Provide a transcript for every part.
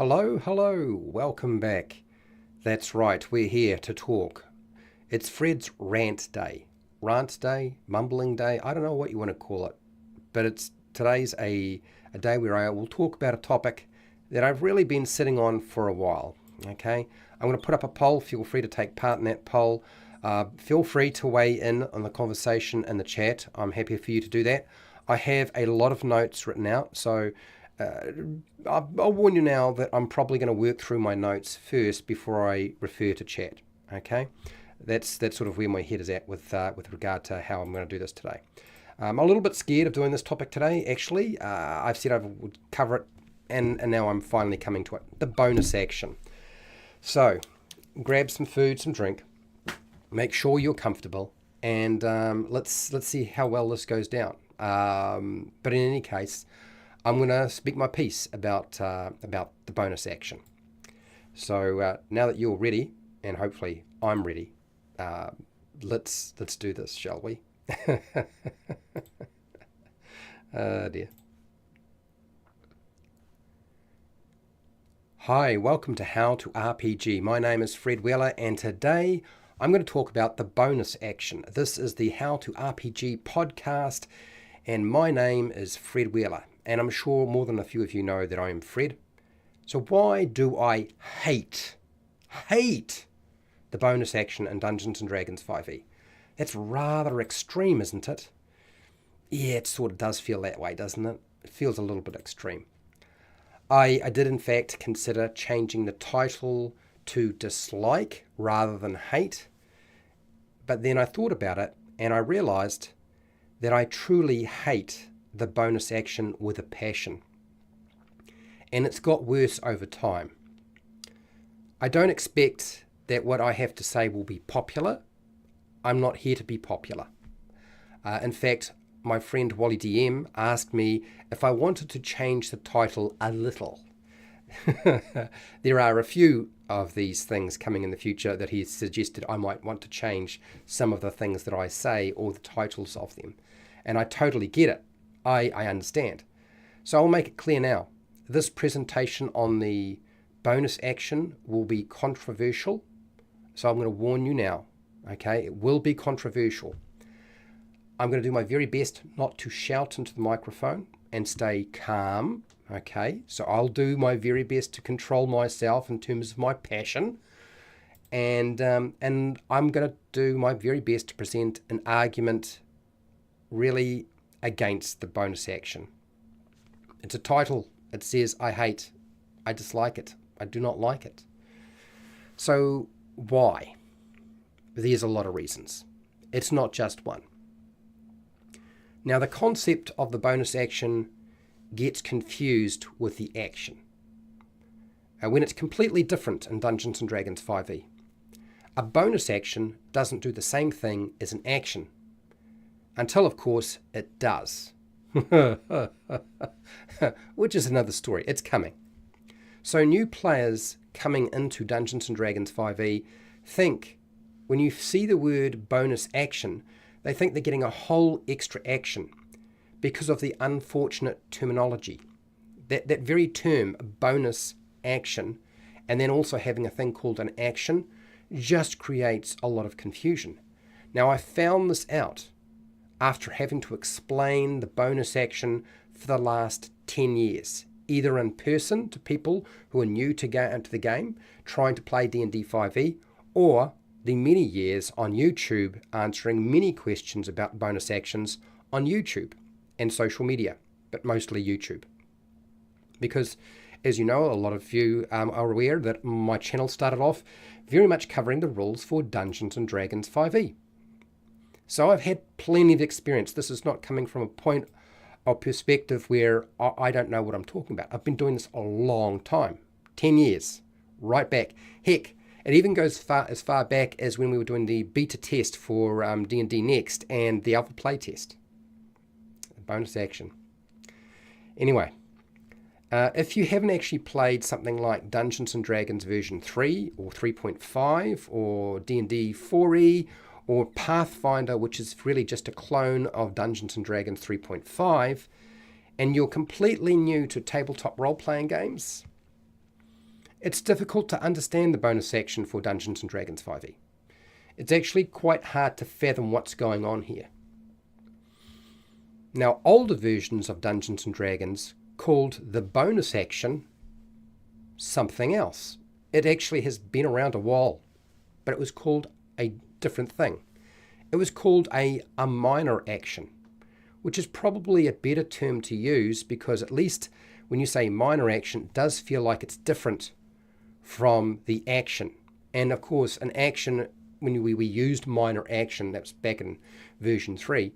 Hello, welcome back. That's right, we're here to talk. It's Fred's rant day. Mumbling day, I don't know what you want to call it. But today's a day where I will talk about a topic that I've really been sitting on for a while. Okay, I'm going to put up a poll. Feel free to take part in that poll. Feel free to weigh in on the conversation in the chat. I'm happy for you to do that. I have a lot of notes written out, so I'll warn you now that I'm probably going to work through my notes first before I refer to chat. Okay, that's sort of where my head is at with regard to how I'm going to do this today. I'm a little bit scared of doing this topic today. Actually, I've said I would cover it, and now I'm finally coming to it. The bonus action. So, grab some food, some drink. Make sure you're comfortable, and let's see how well this goes down. But in any case, I'm going to speak my piece about the bonus action. So now that you're ready, and hopefully I'm ready, let's do this, shall we? Oh dear. Hi, welcome to How to RPG. My name is Fred Weller, and today I'm going to talk about the bonus action. This is the How to RPG podcast, and my name is Fred Weller. And I'm sure more than a few of you know that I am Fred. So why do I hate the bonus action in Dungeons & Dragons 5e? That's rather extreme, isn't it? Yeah, it sort of does feel that way, doesn't it? It feels a little bit extreme. I did in fact consider changing the title to dislike rather than hate. But then I thought about it and I realized that I truly hate the bonus action with a passion. And it's got worse over time. I don't expect that what I have to say will be popular. I'm not here to be popular. In fact, my friend Wally DM asked me if I wanted to change the title a little. There are a few of these things coming in the future that he suggested I might want to change some of the things that I say or the titles of them. And I totally get it. I understand. So I'll make it clear now. This presentation on the bonus action will be controversial. So I'm going to warn you now. Okay, it will be controversial. I'm going to do my very best not to shout into the microphone and stay calm. Okay, so I'll do my very best to control myself in terms of my passion. And I'm going to do my very best to present an argument really against the bonus action. It's a title. It says I hate, I dislike it, I do not like it. So why? There's a lot of reasons. It's not just one. Now the concept of the bonus action gets confused with the action. When it's completely different in Dungeons & Dragons 5e. A bonus action doesn't do the same thing as an action. Until, of course, it does. Which is another story. It's coming. So new players coming into Dungeons & Dragons 5e think, when you see the word bonus action, they think they're getting a whole extra action because of the unfortunate terminology. That very term, bonus action, and then also having a thing called an action, just creates a lot of confusion. Now, I found this out after having to explain the bonus action for the last 10 years, either in person to people who are new to the game, trying to play D&D 5e, or the many years on YouTube answering many questions about bonus actions on YouTube and social media, but mostly YouTube. Because, as you know, a lot of you are aware that my channel started off very much covering the rules for Dungeons & Dragons 5e. So I've had plenty of experience. This is not coming from a point of perspective where I don't know what I'm talking about. I've been doing this a long time, 10 years, right back. Heck, it even goes as far back as when we were doing the beta test for D&D Next and the alpha play test. Bonus action. Anyway, if you haven't actually played something like Dungeons & Dragons version 3 or 3.5 or D&D 4e, or Pathfinder, which is really just a clone of Dungeons & Dragons 3.5, and you're completely new to tabletop role-playing games, It's difficult to understand the bonus action for Dungeons & Dragons 5e. It's actually quite hard to fathom what's going on here. Now, older versions of Dungeons & Dragons called the bonus action something else. It actually has been around a while, but it was called a different thing. It was called a minor action, which is probably a better term to use, because at least when you say minor action, it does feel like it's different from the action. And of course, an action, when we used minor action, that's back in version 3,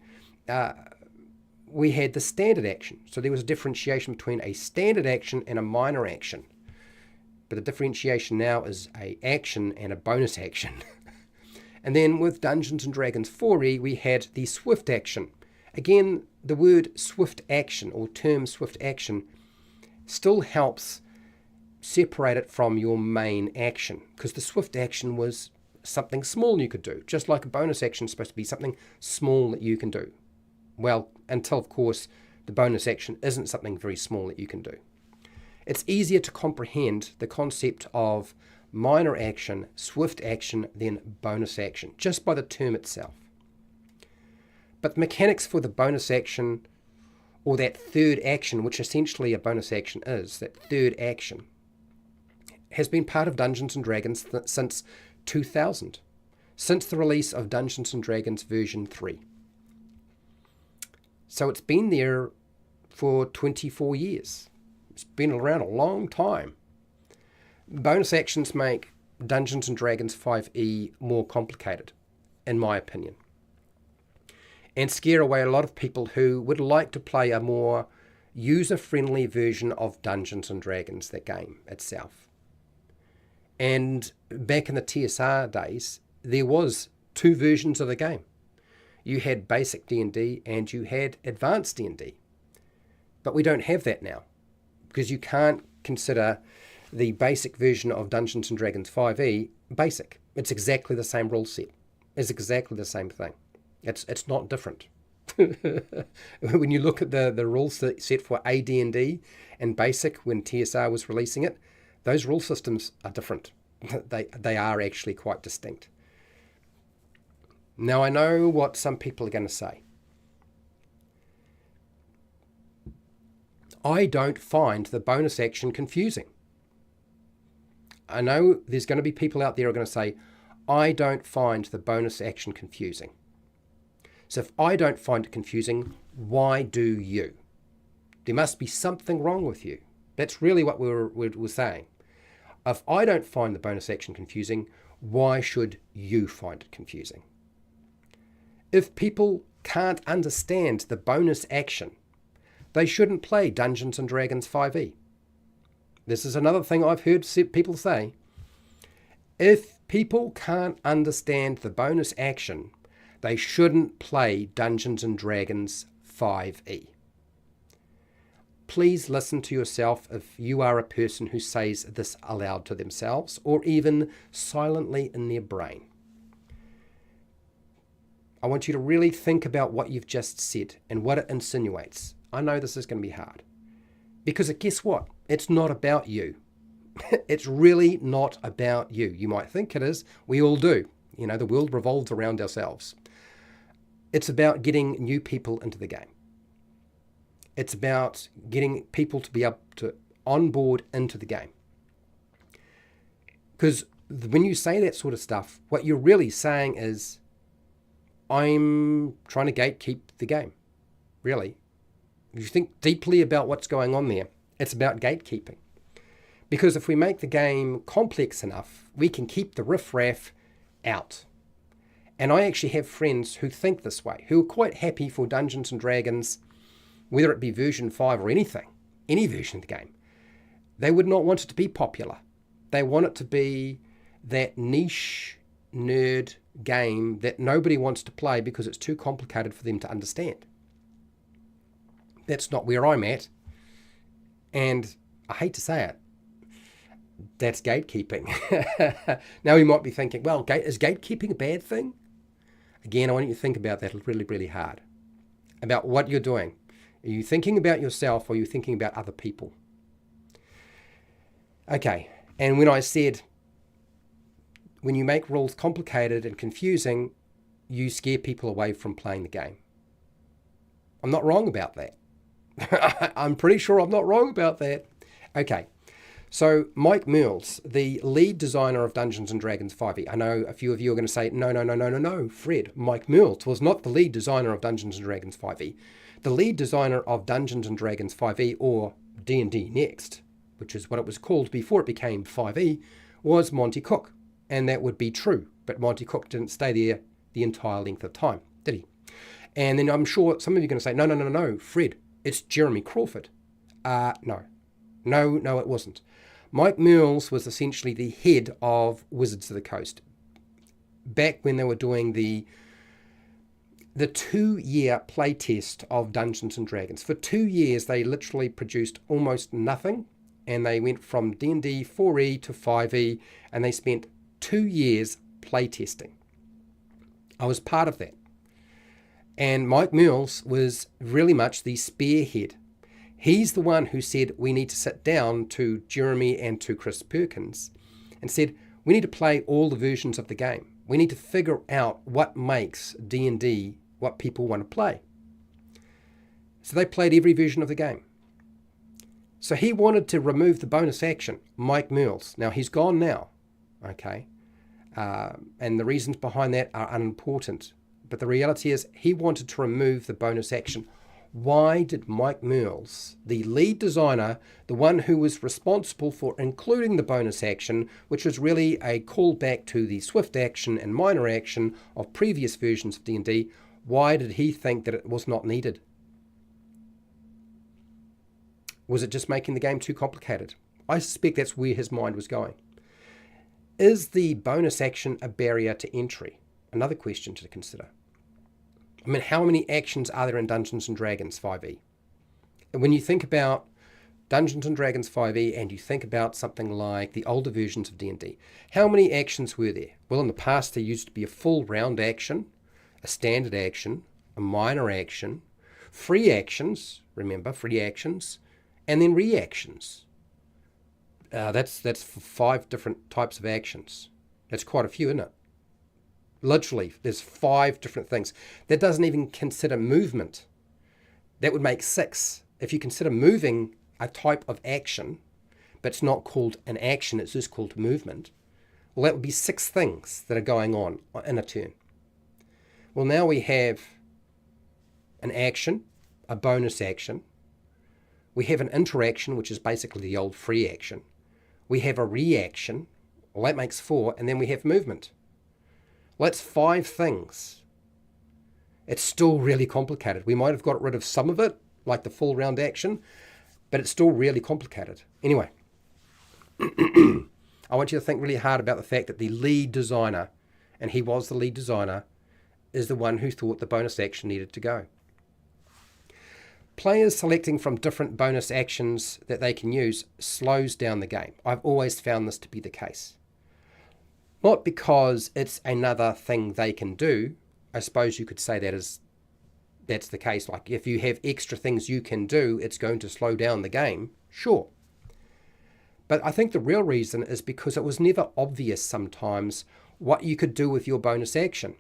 we had the standard action. So there was a differentiation between a standard action and a minor action. But the differentiation now is a action and a bonus action. And then with Dungeons & Dragons 4e, we had the swift action. Again, the word swift action or term swift action still helps separate it from your main action, because the swift action was something small you could do, just like a bonus action is supposed to be something small that you can do. Well, until, of course, the bonus action isn't something very small that you can do. It's easier to comprehend the concept of minor action, swift action, than bonus action, just by the term itself. But the mechanics for the bonus action, or that third action, which essentially a bonus action is, that third action, has been part of Dungeons & Dragons since 2000, since the release of Dungeons & Dragons version 3. So it's been there for 24 years. It's been around a long time. Bonus actions make Dungeons & Dragons 5e more complicated, in my opinion, and scare away a lot of people who would like to play a more user-friendly version of Dungeons & Dragons, the game itself. And back in the TSR days, there was 2 versions of the game. You had basic D&D and you had advanced D&D. But we don't have that now, because you can't consider the basic version of Dungeons & Dragons 5e basic. It's exactly the same rule set. It's exactly the same thing. It's not different. When you look at the rule set for AD&D and basic when TSR was releasing it, those rule systems are different. They are actually quite distinct. Now, I know what some people are going to say. I don't find the bonus action confusing. I know there's going to be people out there who are going to say, I don't find the bonus action confusing. So if I don't find it confusing, why do you? There must be something wrong with you. That's really what we're saying. If I don't find the bonus action confusing, why should you find it confusing? If people can't understand the bonus action, they shouldn't play Dungeons & Dragons 5e. This is another thing I've heard people say. If people can't understand the bonus action, they shouldn't play Dungeons & Dragons 5e. Please listen to yourself if you are a person who says this aloud to themselves, or even silently in their brain. I want you to really think about what you've just said and what it insinuates. I know this is going to be hard. Because guess what? It's not about you. It's really not about you. You might think it is. We all do. You know, the world revolves around ourselves. It's about getting new people into the game. It's about getting people to be able to onboard into the game. Because when you say that sort of stuff, what you're really saying is, I'm trying to gatekeep the game. Really. If you think deeply about what's going on there, it's about gatekeeping. Because if we make the game complex enough, we can keep the riffraff out. And I actually have friends who think this way, who are quite happy for Dungeons & Dragons, whether it be version 5 or anything, any version of the game. They would not want it to be popular. They want it to be that niche nerd game that nobody wants to play because it's too complicated for them to understand. That's not where I'm at. And I hate to say it, that's gatekeeping. Now you might be thinking, well, is gatekeeping a bad thing? Again, I want you to think about that really, really hard. About what you're doing. Are you thinking about yourself or are you thinking about other people? Okay, And when I said, when you make rules complicated and confusing, you scare people away from playing the game. I'm not wrong about that. I'm pretty sure I'm not wrong about that. Okay, so Mike Mearls, the lead designer of Dungeons & Dragons 5e. I know a few of you are going to say, no, Fred, Mike Mearls was not the lead designer of Dungeons & Dragons 5e. The lead designer of Dungeons & Dragons 5e, or D&D Next, which is what it was called before it became 5e, was Monty Cook. And that would be true, but Monty Cook didn't stay there the entire length of time, did he? And then I'm sure some of you are going to say, no, Fred, it's Jeremy Crawford. No, it wasn't. Mike Mearls was essentially the head of Wizards of the Coast. Back when they were doing the 2-year playtest of Dungeons & Dragons. For 2 years, they literally produced almost nothing, and they went from D&D 4e to 5e, and they spent 2 years playtesting. I was part of that. And Mike Mearls was really much the spearhead. He's the one who said we need to sit down to Jeremy and to Chris Perkins and said we need to play all the versions of the game. We need to figure out what makes D&D what people want to play. So they played every version of the game. So he wanted to remove the bonus action, Mike Mearls. Now he's gone now, okay? And the reasons behind that are unimportant. But the reality is he wanted to remove the bonus action. Why did Mike Mearls, the lead designer, the one who was responsible for including the bonus action, which was really a callback to the swift action and minor action of previous versions of D&D, why did he think that it was not needed? Was it just making the game too complicated? I suspect that's where his mind was going. Is the bonus action a barrier to entry? Another question to consider. I mean, how many actions are there in Dungeons & Dragons 5e? And when you think about Dungeons & Dragons 5e and you think about something like the older versions of D&D, how many actions were there? Well, in the past, there used to be a full round action, a standard action, a minor action, free actions, remember, free actions, and then reactions. That's 5 different types of actions. That's quite a few, isn't it? Literally, there's 5 different things. That doesn't even consider movement. That would make 6. If you consider moving a type of action, but it's not called an action, it's just called movement, well, that would be 6 things that are going on in a turn. Well, now we have an action, a bonus action. We have an interaction, which is basically the old free action. We have a reaction. Well, that makes 4. And then we have movement. Well, that's 5 things. It's still really complicated. We might have got rid of some of it, like the full round action, but it's still really complicated. Anyway, I want you to think really hard about the fact that the lead designer, and he was the lead designer, is the one who thought the bonus action needed to go. Players selecting from different bonus actions that they can use slows down the game. I've always found this to be the case. Not because it's another thing they can do. I suppose you could say that's the case. Like if you have extra things you can do, it's going to slow down the game. Sure. But I think the real reason is because it was never obvious sometimes what you could do with your bonus action.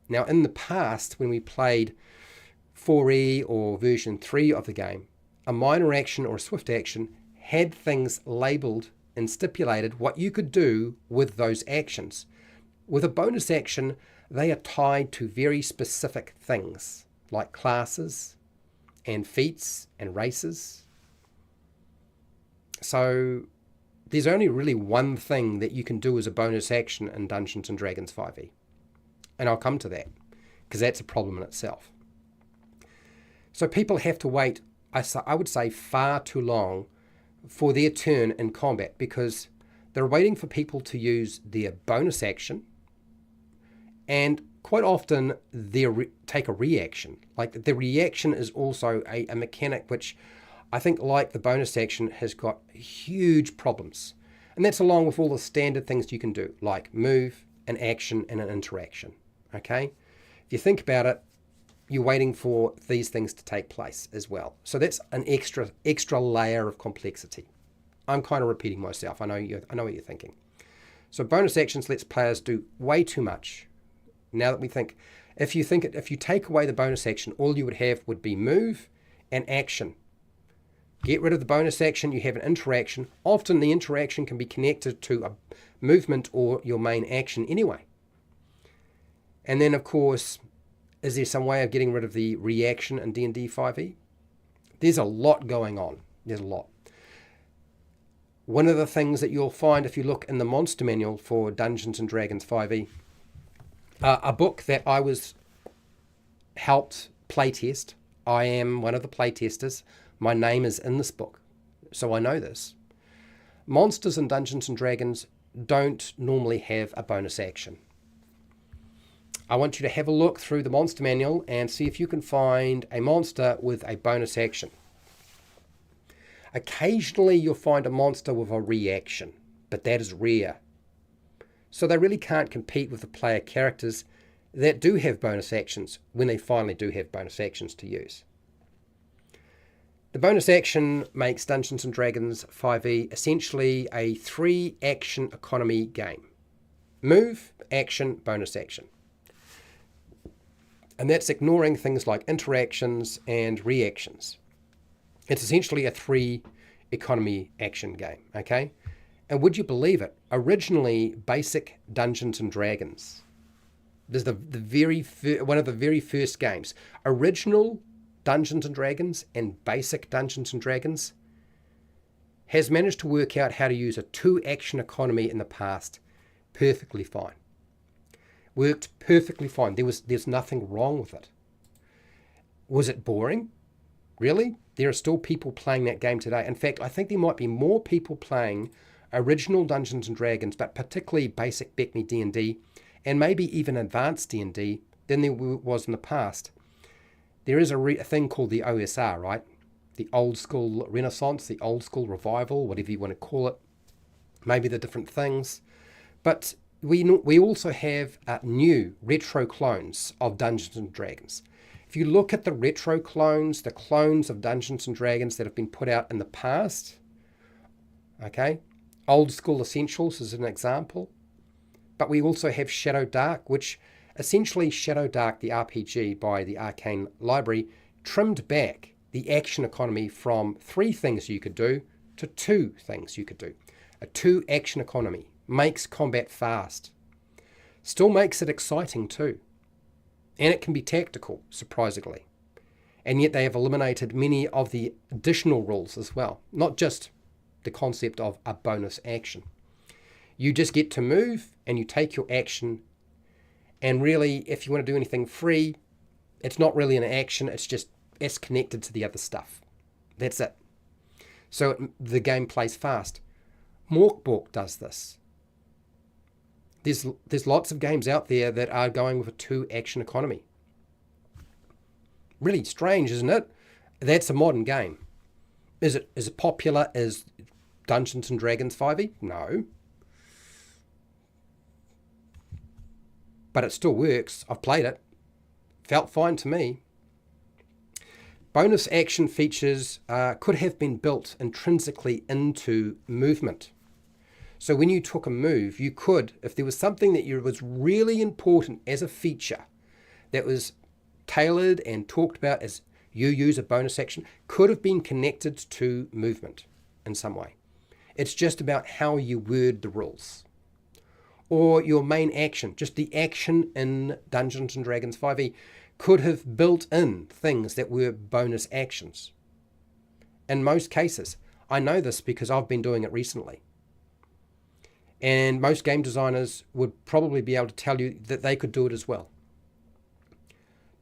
Now, in the past, when we played 4E or version 3 of the game, a minor action or a swift action had things labeled and stipulated what you could do with those actions. With a bonus action, they are tied to very specific things, like classes and feats and races. So there's only really one thing that you can do as a bonus action in Dungeons & Dragons 5e. And I'll come to that, because that's a problem in itself. So people have to wait, I would say, far too long for their turn in combat, because they're waiting for people to use their bonus action, and quite often they take a reaction. Like the reaction is also a mechanic which I think, like the bonus action, has got huge problems. And that's along with all the standard things you can do, like move, an action, and an interaction. Okay? If you think about it, you're waiting for these things to take place as well. So that's an extra layer of complexity. I'm kind of repeating myself. I know what you're thinking. So bonus actions lets players do way too much. Now that we think, if you take away the bonus action, all you would have would be move and action. Get rid of the bonus action, you have an interaction. Often the interaction can be connected to a movement or your main action anyway. And then, of course, is there some way of getting rid of the reaction in D&D 5e? There's a lot going on. There's a lot. One of the things that you'll find if you look in the monster manual for Dungeons & Dragons 5e, a book that I was helped playtest. I am one of the playtesters. My name is in this book, so I know this. Monsters in Dungeons & Dragons don't normally have a bonus action. I want you to have a look through the monster manual and see if you can find a monster with a bonus action. Occasionally you'll find a monster with a reaction, but that is rare. So they really can't compete with the player characters that do have bonus actions when they finally do have bonus actions to use. The bonus action makes Dungeons & Dragons 5e essentially a 3-action economy game. Move, action, bonus action. And that's ignoring things like interactions and reactions. It's essentially a 3-economy action game, okay? And would you believe it? Originally, basic Dungeons & Dragons. This is one of the very first games. Original Dungeons & Dragons and basic Dungeons & Dragons has managed to work out how to use a 2-action economy in the past perfectly fine. Worked perfectly fine. There's nothing wrong with it. Was it boring? Really? There are still people playing that game today. In fact, I think there might be more people playing original Dungeons & Dragons, but particularly basic BECMI D&D, and maybe even advanced D&D than there was in the past. There is a thing called the OSR, right? The old school renaissance, the old school revival, whatever you want to call it. Maybe the different things. But we also have new retro clones of Dungeons & Dragons. If you look at the retro clones, the clones of Dungeons & Dragons that have been put out in the past, okay, Old School Essentials is an example. But we also have Shadow Dark, which essentially Shadow Dark, the RPG by the Arcane Library, trimmed back the action economy from 3 things you could do to 2 things you could do. A 2-action economy makes combat fast. Still makes it exciting too. And it can be tactical, surprisingly. And yet they have eliminated many of the additional rules as well, not just the concept of a bonus action. You just get to move and you take your action, and really if you want to do anything free, it's not really an action, it's connected to the other stuff. That's it. So the game plays fast. Morkborg does this. There's lots of games out there that are going with a 2-action economy. Really strange, isn't it? That's a modern game. Is it popular as Dungeons & Dragons 5e? No. But it still works. I've played it. Felt fine to me. Bonus action features could have been built intrinsically into movement. So when you took a move, you could, if there was something that was really important as a feature that was tailored and talked about as you use a bonus action, could have been connected to movement in some way. It's just about how you word the rules. Or your main action, just the action in Dungeons & Dragons 5e, could have built in things that were bonus actions. In most cases, I know this because I've been doing it recently. And most game designers would probably be able to tell you that they could do it as well.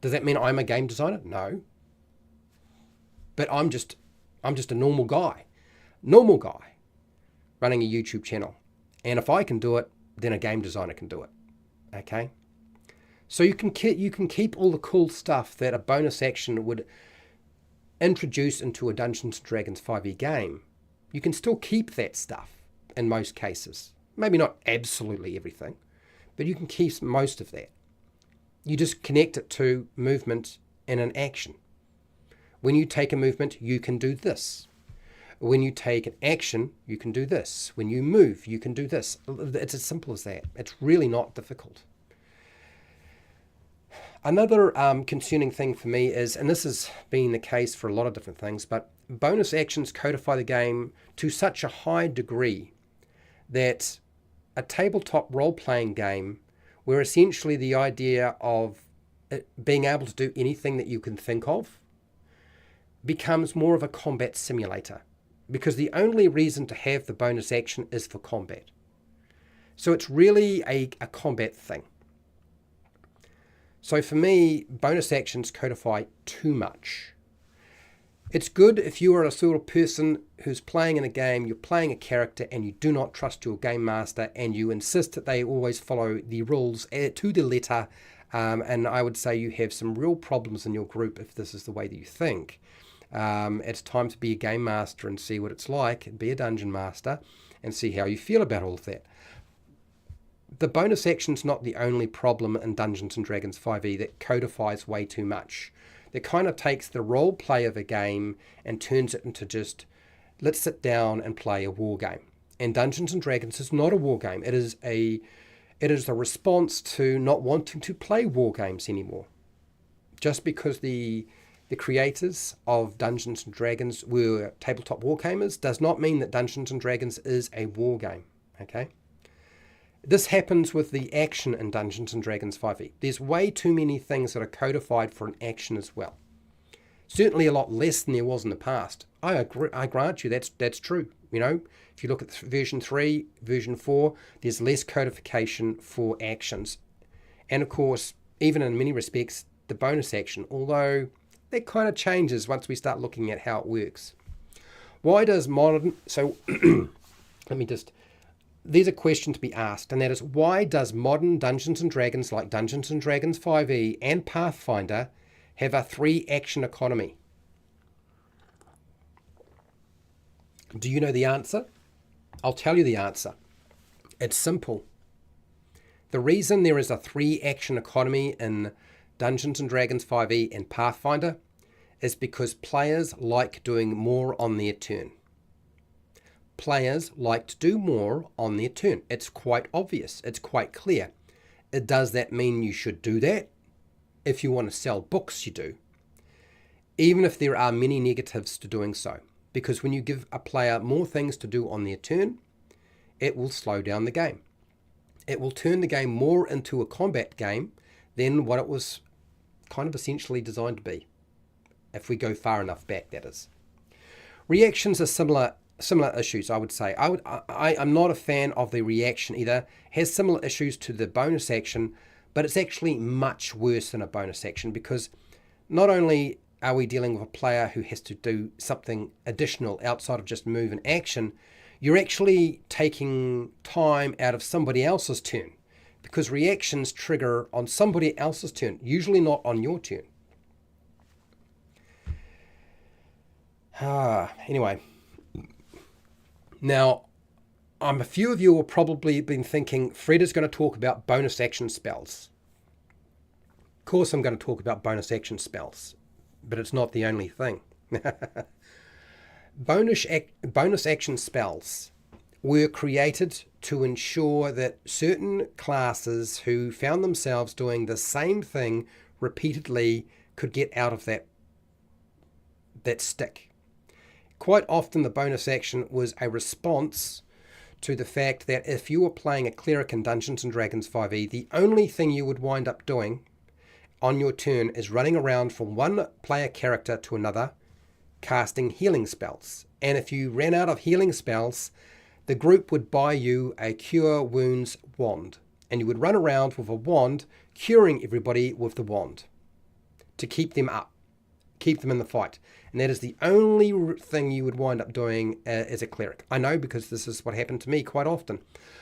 Does that mean I'm a game designer? No. But I'm just a normal guy running a YouTube channel. And if I can do it, then a game designer can do it. Okay? So you can keep all the cool stuff that a bonus action would introduce into a Dungeons & Dragons 5e game. You can still keep that stuff in most cases. Maybe not absolutely everything, but you can keep most of that. You just connect it to movement and an action. When you take a movement, you can do this. When you take an action, you can do this. When you move, you can do this. It's as simple as that. It's really not difficult. Another concerning thing for me is, and this has been the case for a lot of different things, but bonus actions codify the game to such a high degree that a tabletop role-playing game, where essentially the idea of being able to do anything that you can think of, becomes more of a combat simulator, because the only reason to have the bonus action is for combat. So it's really a combat thing. So for me, bonus actions codify too much. It's good if you are a sort of person who's playing in a game, you're playing a character and you do not trust your game master and you insist that they always follow the rules to the letter. And I would say you have some real problems in your group if this is the way that you think. It's time to be a game master and see what it's like, and be a dungeon master and see how you feel about all of that. The bonus action's not the only problem in Dungeons & Dragons 5e that codifies way too much. That kind of takes the role play of a game and turns it into just, let's sit down and play a war game. And Dungeons & Dragons is not a war game. It is a response to not wanting to play war games anymore. Just because the creators of Dungeons & Dragons were tabletop wargamers does not mean that Dungeons & Dragons is a war game, okay? This happens with the action in Dungeons & Dragons 5e. There's way too many things that are codified for an action as well. Certainly a lot less than there was in the past. I agree, I grant you that's true. You know, if you look at version 3, version 4, there's less codification for actions. And of course, even in many respects, the bonus action, although that kind of changes once we start looking at how it works. Why does modern... So, let me just... There's a question to be asked, and that is, why does modern Dungeons & Dragons like Dungeons & Dragons 5e and Pathfinder have a 3-action economy? Do you know the answer? I'll tell you the answer. It's simple. The reason there is a 3-action economy in Dungeons & Dragons 5e and Pathfinder is because players like doing more on their turn. Players like to do more on their turn. It's quite obvious. It's quite clear. Does that mean you should do that? If you want to sell books, you do. Even if there are many negatives to doing so. Because when you give a player more things to do on their turn, it will slow down the game. It will turn the game more into a combat game than what it was kind of essentially designed to be. If we go far enough back, that is. Reactions are similar issues, I would say. I'm not a fan of the reaction either. It has similar issues to the bonus action, but it's actually much worse than a bonus action, because not only are we dealing with a player who has to do something additional outside of just move and action, you're actually taking time out of somebody else's turn, because reactions trigger on somebody else's turn, usually not on your turn. Anyway. Now, a few of you will probably been thinking, Fred is going to talk about bonus action spells. Of course I'm going to talk about bonus action spells, but it's not the only thing. Bonus action spells were created to ensure that certain classes who found themselves doing the same thing repeatedly could get out of that stick. Quite often the bonus action was a response to the fact that if you were playing a cleric in Dungeons & Dragons 5e, the only thing you would wind up doing on your turn is running around from one player character to another, casting healing spells. And if you ran out of healing spells, the group would buy you a Cure Wounds wand. And you would run around with a wand, curing everybody with the wand to keep them up, keep them in the fight. And that is the only thing you would wind up doing as a cleric. I know, because this is what happened to me quite often.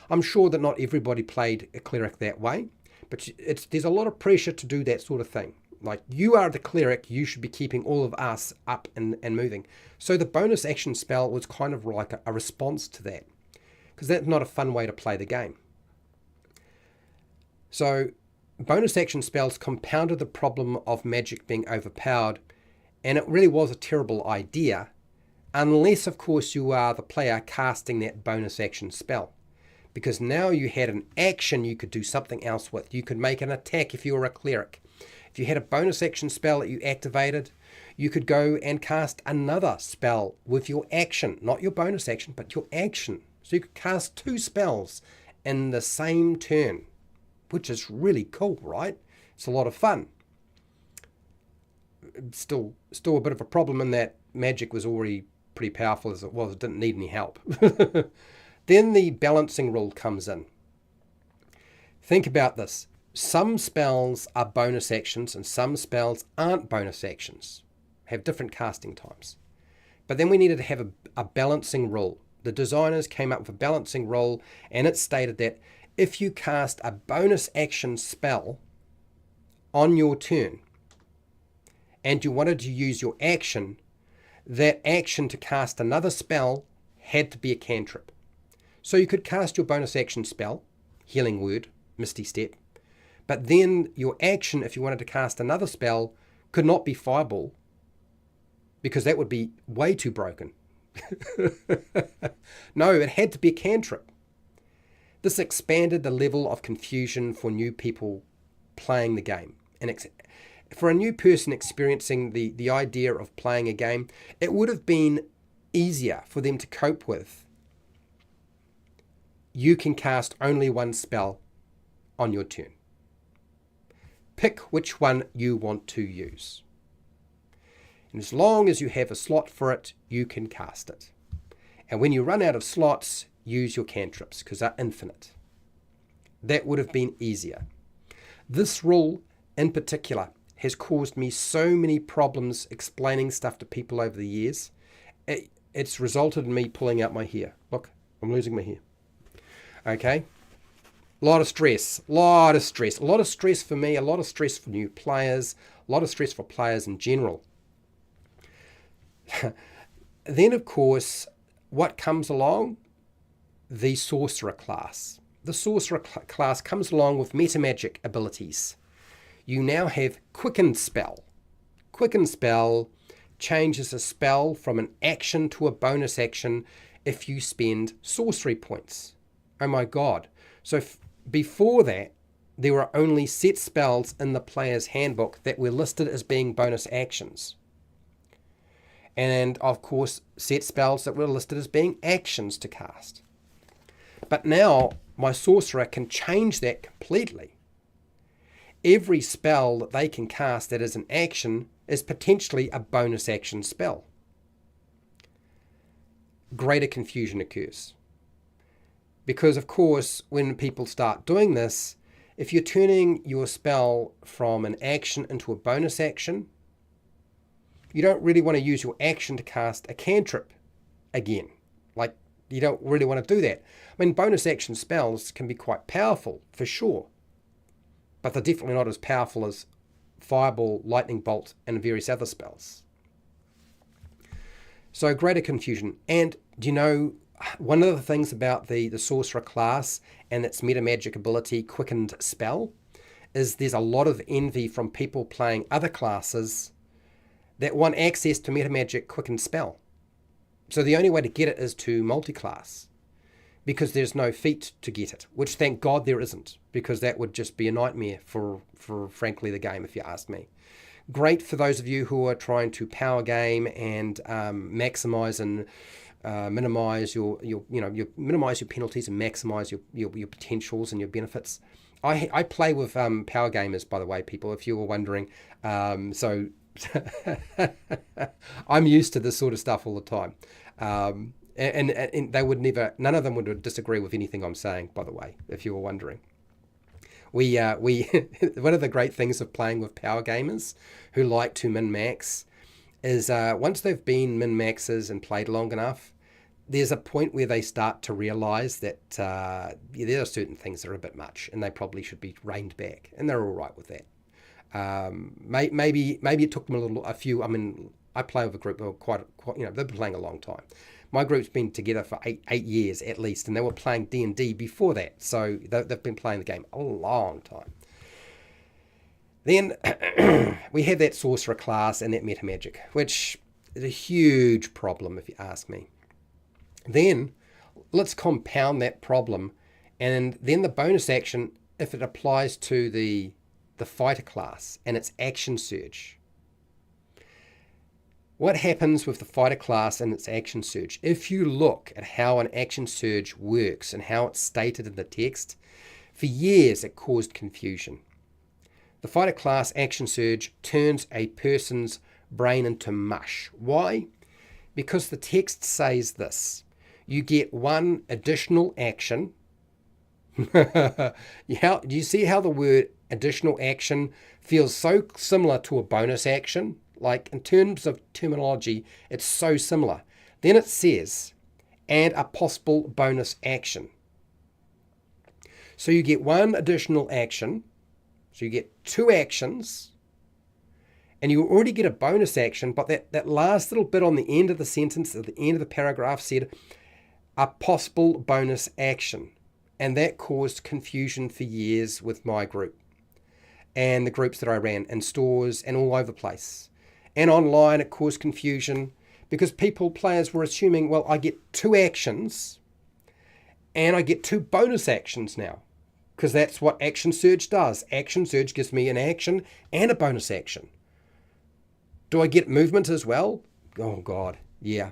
I'm sure that not everybody played a cleric that way, but there's a lot of pressure to do that sort of thing. Like, you are the cleric, you should be keeping all of us up and moving. So the bonus action spell was kind of like a response to that, because that's not a fun way to play the game. So bonus action spells compounded the problem of magic being overpowered, and it really was a terrible idea unless, of course, you are the player casting that bonus action spell. Because now you had an action you could do something else with. You could make an attack if you were a cleric. If you had a bonus action spell that you activated, you could go and cast another spell with your action. Not your bonus action, but your action. So you could cast 2 spells in the same turn, which is really cool, right? It's a lot of fun. Still a bit of a problem in that magic was already pretty powerful as it was. It didn't need any help. Then the balancing rule comes in. Think about this. Some spells are bonus actions and some spells aren't bonus actions, have different casting times. But then we needed to have a balancing rule. The designers came up with a balancing rule, and it stated that if you cast a bonus action spell on your turn and you wanted to use your action, that action to cast another spell had to be a cantrip. So you could cast your bonus action spell, Healing Word, Misty Step, but then your action, if you wanted to cast another spell, could not be Fireball, because that would be way too broken. No, it had to be a cantrip. This expanded the level of confusion for new people playing the game. And for a new person experiencing the idea of playing a game, it would have been easier for them to cope with. You can cast only one spell on your turn. Pick which one you want to use. And as long as you have a slot for it, you can cast it. And when you run out of slots, use your cantrips, because they're infinite. That would have been easier. This rule, in particular, has caused me so many problems explaining stuff to people over the years. It's resulted in me pulling out my hair. Look, I'm losing my hair. Okay? A lot of stress for me, a lot of stress for new players, a lot of stress for players in general. Then, of course, what comes along? The sorcerer class. The sorcerer class comes along with metamagic abilities. You now have Quickened Spell. Quickened Spell changes a spell from an action to a bonus action if you spend sorcery points. Oh my God. So before that, there were only set spells in the player's handbook that were listed as being bonus actions. And of course, set spells that were listed as being actions to cast. But now, my sorcerer can change that completely. Every spell that they can cast that is an action is potentially a bonus action spell. Greater confusion occurs. Because, of course, when people start doing this, if you're turning your spell from an action into a bonus action, you don't really want to use your action to cast a cantrip again. Like, you don't really want to do that. I mean, bonus action spells can be quite powerful, for sure. But they're definitely not as powerful as Fireball, Lightning Bolt, and various other spells. So, greater confusion. And, do you know, one of the things about the sorcerer class and its metamagic ability, Quickened Spell, is there's a lot of envy from people playing other classes that want access to metamagic Quickened Spell. So the only way to get it is to multi-class, because there's no feat to get it, which thank God there isn't, because that would just be a nightmare for frankly the game, if you ask me. Great for those of you who are trying to power game and maximize and minimize your minimize your penalties and maximize your potentials and your benefits. I play with power gamers, by the way, people, if you were wondering. So I'm used to this sort of stuff all the time. And they would never, none of them would disagree with anything I'm saying, by the way, if you were wondering. We one of the great things of playing with power gamers who like to min-max is once they've been min-maxers and played long enough, there's a point where they start to realize that there are certain things that are a bit much and they probably should be reined back, and they're all right with that. Maybe it took them a few. I mean, I play with a group who are quite they've been playing a long time. My group's been together for eight years at least, and they were playing D&D before that, so they've been playing the game a long time. Then we have that sorcerer class and that metamagic, which a huge problem if you ask me. Then let's compound that problem, and then the bonus action, if it applies to the fighter class and its action surge. What happens with the fighter class and its action surge? If you look at how an action surge works and how it's stated in the text, for years it caused confusion. The fighter class action surge turns a person's brain into mush. Why? Because the text says this: you get one additional action. Do you see how the word additional action feels so similar to a bonus action? Like, in terms of terminology, it's so similar. Then it says, and a possible bonus action. So you get one additional action. So you get two actions, and you already get a bonus action, but that last little bit on the end of the sentence, at the end of the paragraph, said a possible bonus action. And that caused confusion for years with my group and the groups that I ran in stores and all over the place. And online, it caused confusion because players were assuming, well, I get two actions and I get two bonus actions now, because that's what Action Surge does. Action Surge gives me an action and a bonus action. Do I get movement as well? Oh, God. Yeah.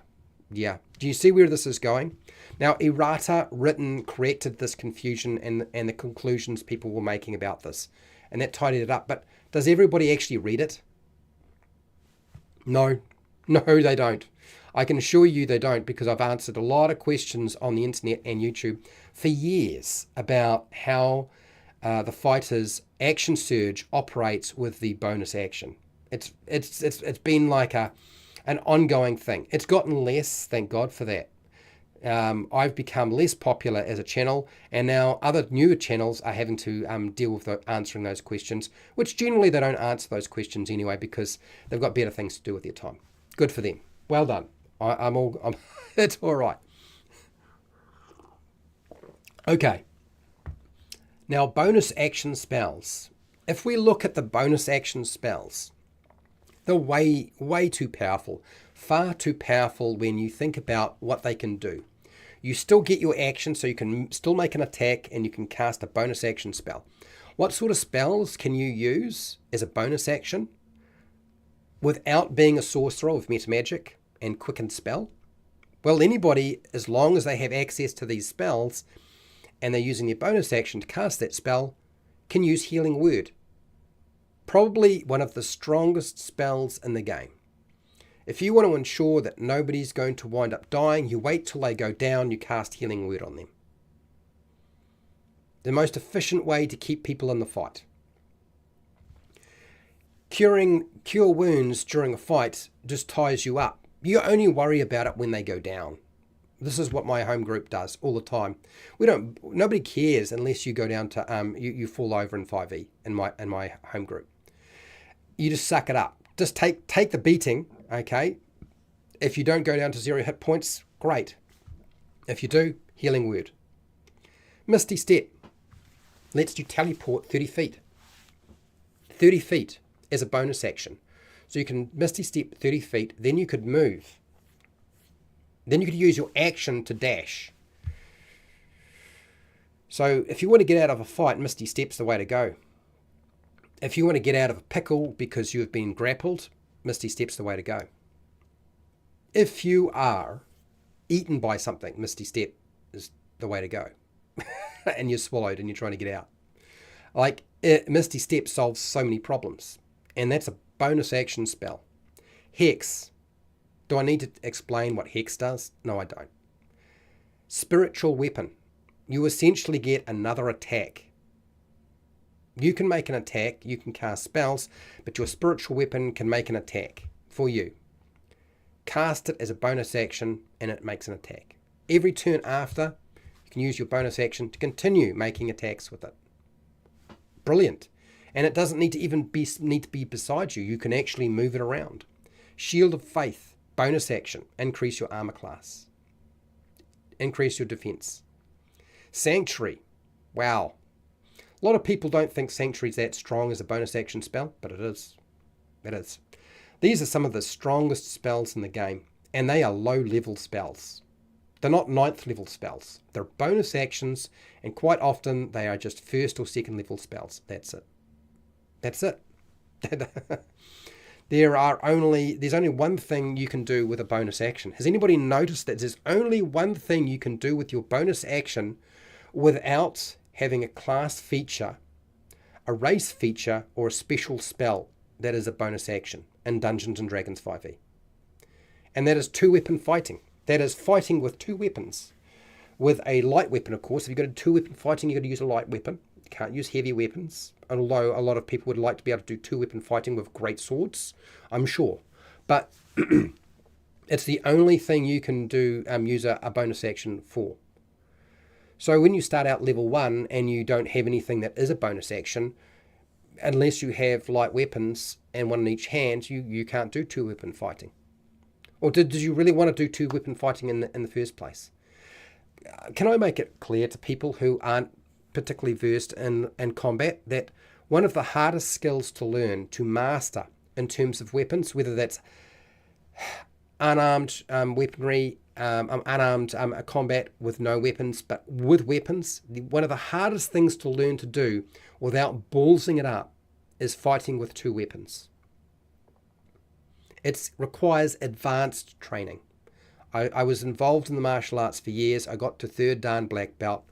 Do you see where this is going? Now, errata written corrected this confusion and the conclusions people were making about this. And that tidied it up. But does everybody actually read it? No, they don't. I can assure you they don't, because I've answered a lot of questions on the internet and YouTube for years about how the fighter's action surge operates with the bonus action. It's been like an ongoing thing. It's gotten less, thank God for that. I've become less popular as a channel, and now other newer channels are having to deal with answering those questions, which generally they don't answer those questions anyway because they've got better things to do with their time. Good for them. Well done. It's all right. Okay. Now, bonus action spells. If we look at the bonus action spells, they're way too powerful. Far too powerful when you think about what they can do. You still get your action, so you can still make an attack and you can cast a bonus action spell. What sort of spells can you use as a bonus action without being a sorcerer with Meta Magic and Quickened Spell? Well, anybody, as long as they have access to these spells and they're using their bonus action to cast that spell, can use Healing Word. Probably one of the strongest spells in the game. If you want to ensure that nobody's going to wind up dying, you wait till they go down, you cast Healing Word on them. The most efficient way to keep people in the fight. Cure wounds during a fight just ties you up. You only worry about it when they go down. This is what my home group does all the time. Nobody cares unless you go down to you fall over in 5e in my home group. You just suck it up. Just take the beating, okay? If you don't go down to 0 hit points, great. If you do, Healing Word. Misty Step lets you teleport 30 feet. 30 feet as a bonus action. So you can Misty Step 30 feet, then you could move. Then you could use your action to dash. So if you want to get out of a fight, Misty Step's the way to go. If you want to get out of a pickle because you've been grappled, Misty Step's the way to go. If you are eaten by something, Misty Step is the way to go. And you're swallowed and you're trying to get out. Misty Step solves so many problems. And that's a bonus action spell. Hex. Do I need to explain what Hex does? No, I don't. Spiritual Weapon. You essentially get another attack. You can make an attack, you can cast spells, but your spiritual weapon can make an attack for you. Cast it as a bonus action and it makes an attack. Every turn after, you can use your bonus action to continue making attacks with it. Brilliant. And it doesn't need to be beside you. You can actually move it around. Shield of Faith, bonus action, increase your armor class. Increase your defense. Sanctuary, wow. A lot of people don't think Sanctuary is that strong as a bonus action spell, but it is. It is. These are some of the strongest spells in the game, and they are low-level spells. They're not 9th level spells. They're bonus actions, and quite often they are just 1st or 2nd level spells. That's it. That's it. There's only one thing you can do with a bonus action. Has anybody noticed that there's only one thing you can do with your bonus action without having a class feature, a race feature, or a special spell that is a bonus action in Dungeons & Dragons 5e? And that is 2-weapon fighting. That is fighting with 2 weapons. With a light weapon, of course. If you've got a 2-weapon fighting, you've got to use a light weapon. You can't use heavy weapons. Although a lot of people would like to be able to do 2-weapon fighting with great swords, I'm sure. But it's the only thing you can do, use a bonus action for. So when you start out level 1 and you don't have anything that is a bonus action, unless you have light weapons and one in each hand, you can't do 2-weapon fighting. Or did you really want to do 2-weapon fighting in the first place? Can I make it clear to people who aren't particularly versed in combat that one of the hardest skills to learn, to master in terms of weapons, whether that's unarmed weaponry, unarmed combat with no weapons, but with weapons, one of the hardest things to learn to do without ballsing it up is fighting with 2 weapons. It requires advanced training. I was involved in the martial arts for years. I got to 3rd Dan black belt.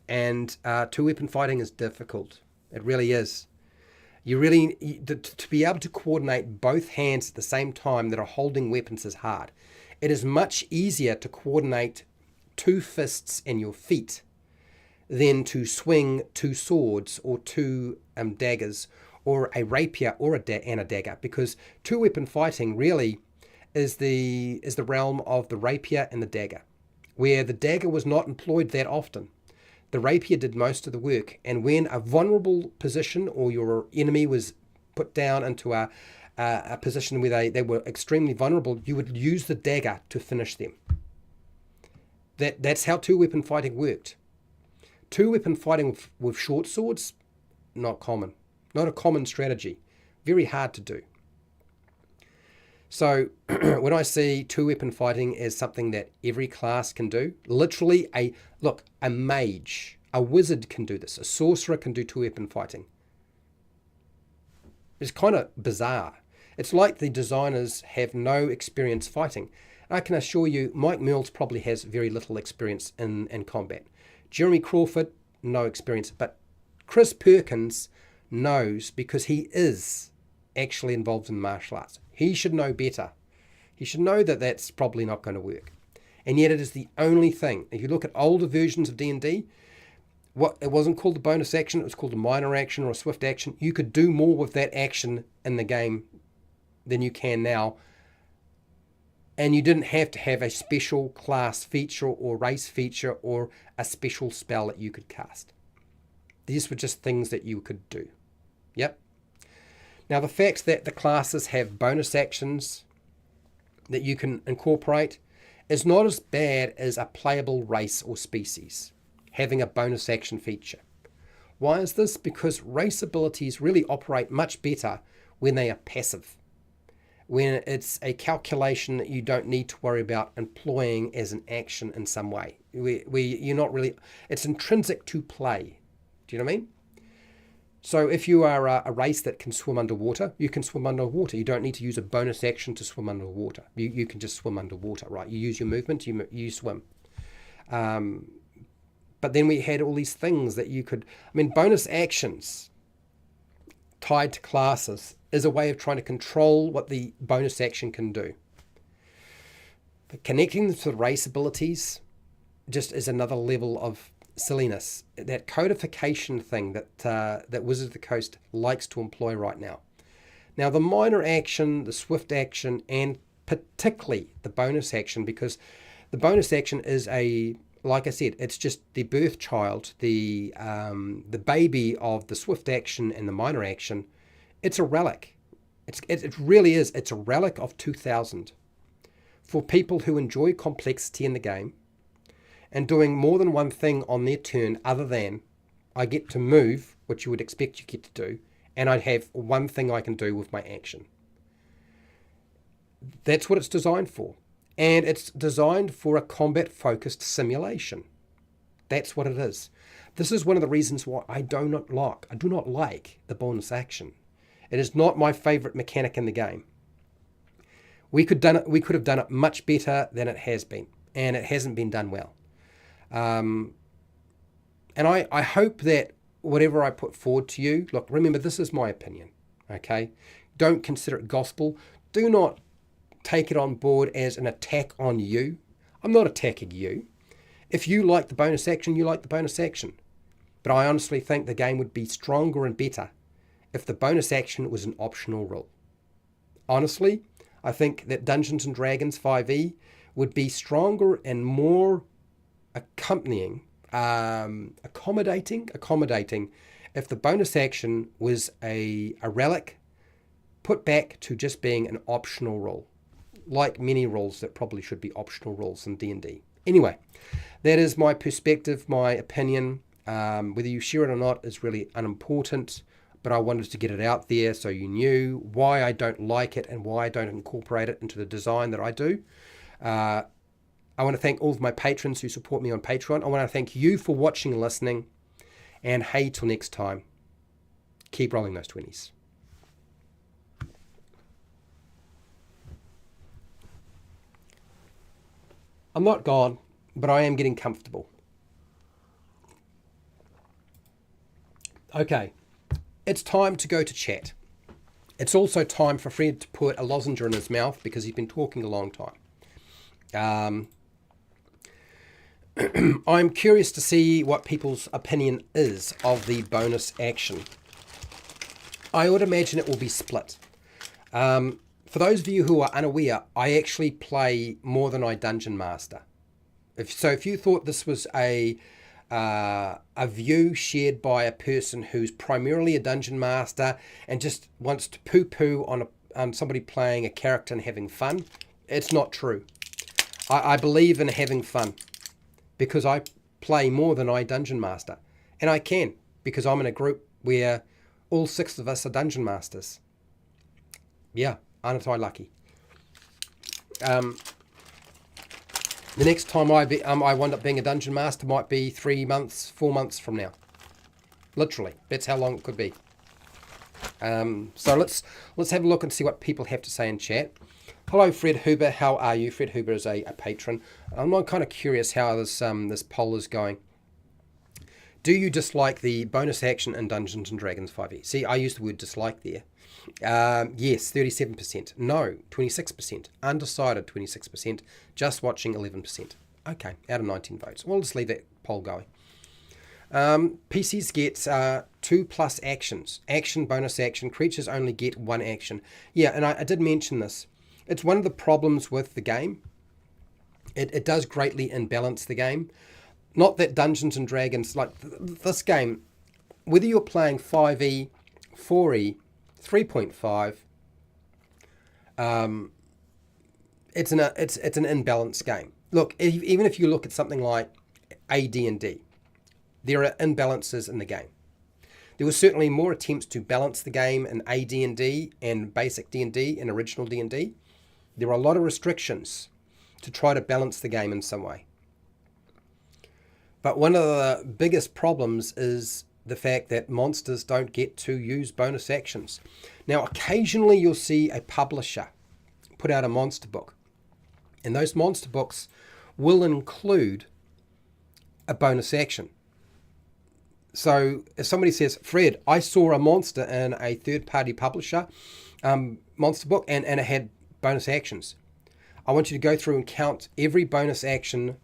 And 2-weapon fighting is difficult. It really is. To be able to coordinate both hands at the same time that are holding weapons is hard. It is much easier to coordinate 2 fists in your feet than to swing 2 swords or 2 daggers, or a rapier or a dagger, because 2-weapon fighting really is the realm of the rapier and the dagger, where the dagger was not employed that often. The rapier did most of the work, and when a vulnerable position or your enemy was put down into a position where they were extremely vulnerable, you would use the dagger to finish them. That's how 2-weapon fighting worked. 2-weapon fighting with short swords, not common. Not a common strategy. Very hard to do. So when I see 2-weapon fighting as something that every class can do, literally a mage, a wizard can do this. A sorcerer can do 2-weapon fighting. It's kind of bizarre. It's like the designers have no experience fighting. I can assure you, Mike Mills probably has very little experience in combat. Jeremy Crawford, no experience. But Chris Perkins knows, because he is actually involved in martial arts. He should know better. He should know that that's probably not going to work. And yet it is the only thing. If you look at older versions of D&D, it wasn't called a bonus action, it was called a minor action or a swift action. You could do more with that action in the game than you can now. And you didn't have to have a special class feature or race feature or a special spell that you could cast. These were just things that you could do. Yep. Now the fact that the classes have bonus actions that you can incorporate is not as bad as a playable race or species having a bonus action feature. Why is this? Because race abilities really operate much better when they are passive. When it's a calculation that you don't need to worry about employing as an action in some way. You're not really, it's intrinsic to play. Do you know what I mean? So if you are a race that can swim underwater, you can swim underwater. You don't need to use a bonus action to swim underwater. You can just swim underwater, right? You use your movement, you swim. But then we had all these things that you could, bonus actions tied to classes is a way of trying to control what the bonus action can do. But connecting them to the race abilities just is another level of silliness. That codification thing that Wizards of the Coast likes to employ right now. Now the minor action, the swift action, and particularly the bonus action, because the bonus action is like I said, it's just the birth child, the baby of the swift action and the minor action. It's a relic. It really is. It's a relic of 2000 for people who enjoy complexity in the game and doing more than one thing on their turn other than I get to move, which you would expect you get to do, and I have one thing I can do with my action. That's what it's designed for. And it's designed for a combat-focused simulation. That's what it is. This is one of the reasons why I do not like the bonus action. It is not my favorite mechanic in the game. We could have done it much better than it has been, and it hasn't been done well. And I hope that whatever I put forward to you, look, remember, this is my opinion, okay? Don't consider it gospel. Do not take it on board as an attack on you. I'm not attacking you. If you like the bonus action, you like the bonus action. But I honestly think the game would be stronger and better if the bonus action was an optional rule. Honestly, I think that Dungeons & Dragons 5e would be stronger and more accommodating if the bonus action was a relic put back to just being an optional rule, like many rules that probably should be optional rules in D&D. Anyway, that is my perspective, my opinion. Whether you share it or not is really unimportant, but I wanted to get it out there so you knew why I don't like it and why I don't incorporate it into the design that I do. I want to thank all of my patrons who support me on Patreon. I want to thank you for watching and listening. And hey, till next time, keep rolling those 20s. I'm not gone, but I am getting comfortable. Okay, it's time to go to chat. It's also time for Fred to put a lozenge in his mouth because he's been talking a long time. I'm curious to see what people's opinion is of the bonus action. I would imagine it will be split. For those of you who are unaware, I actually play more than I dungeon master. If you thought this was a view shared by a person who's primarily a dungeon master and just wants to poo-poo on somebody playing a character and having fun, it's not true. I believe in having fun because I play more than I dungeon master. And I can, because I'm in a group where all 6 of us are dungeon masters. Yeah, aren't I lucky? The next time I wind up being a dungeon master might be 3 months, 4 months from now. Literally, that's how long it could be. So let's have a look and see what people have to say in chat. Hello, Fred Huber. How are you? Fred Huber is a patron. I'm kind of curious how this poll is going. Do you dislike the bonus action in Dungeons & Dragons 5e? See, I used the word dislike there. Yes, 37%. No, 26%. Undecided, 26%. Just watching, 11%. Okay, out of 19 votes. We'll just leave that poll going. PCs get 2+ actions. Action, bonus action. Creatures only get 1 action. Yeah, and I did mention this. It's one of the problems with the game. It does greatly imbalance the game. Not that Dungeons & Dragons, like this game, whether you're playing 5e, 4e, 3.5, it's an imbalanced game. Look, even if you look at something like AD&D, there are imbalances in the game. There were certainly more attempts to balance the game in AD&D and basic D&D and original D&D. There are a lot of restrictions to try to balance the game in some way. But one of the biggest problems is the fact that monsters don't get to use bonus actions. Now, occasionally you'll see a publisher put out a monster book, and those monster books will include a bonus action. So if somebody says, Fred, I saw a monster in a third-party publisher monster book and it had bonus actions, I want you to go through and count every bonus action,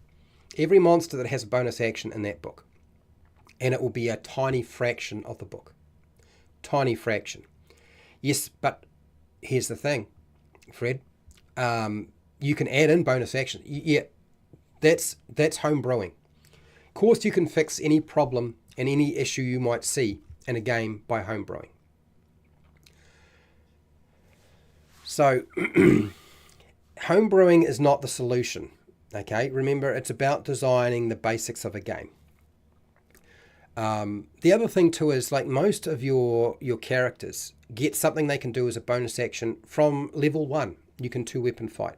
every monster that has a bonus action in that book. And it will be a tiny fraction of the book. Tiny fraction. Yes, but here's the thing, Fred. You can add in bonus action. Yeah, that's home brewing. Of course, you can fix any problem and any issue you might see in a game by home brewing. So, home brewing is not the solution. Okay, remember, it's about designing the basics of a game. The other thing too is, like, most of your characters get something they can do as a bonus action from level 1. You can 2-weapon fight.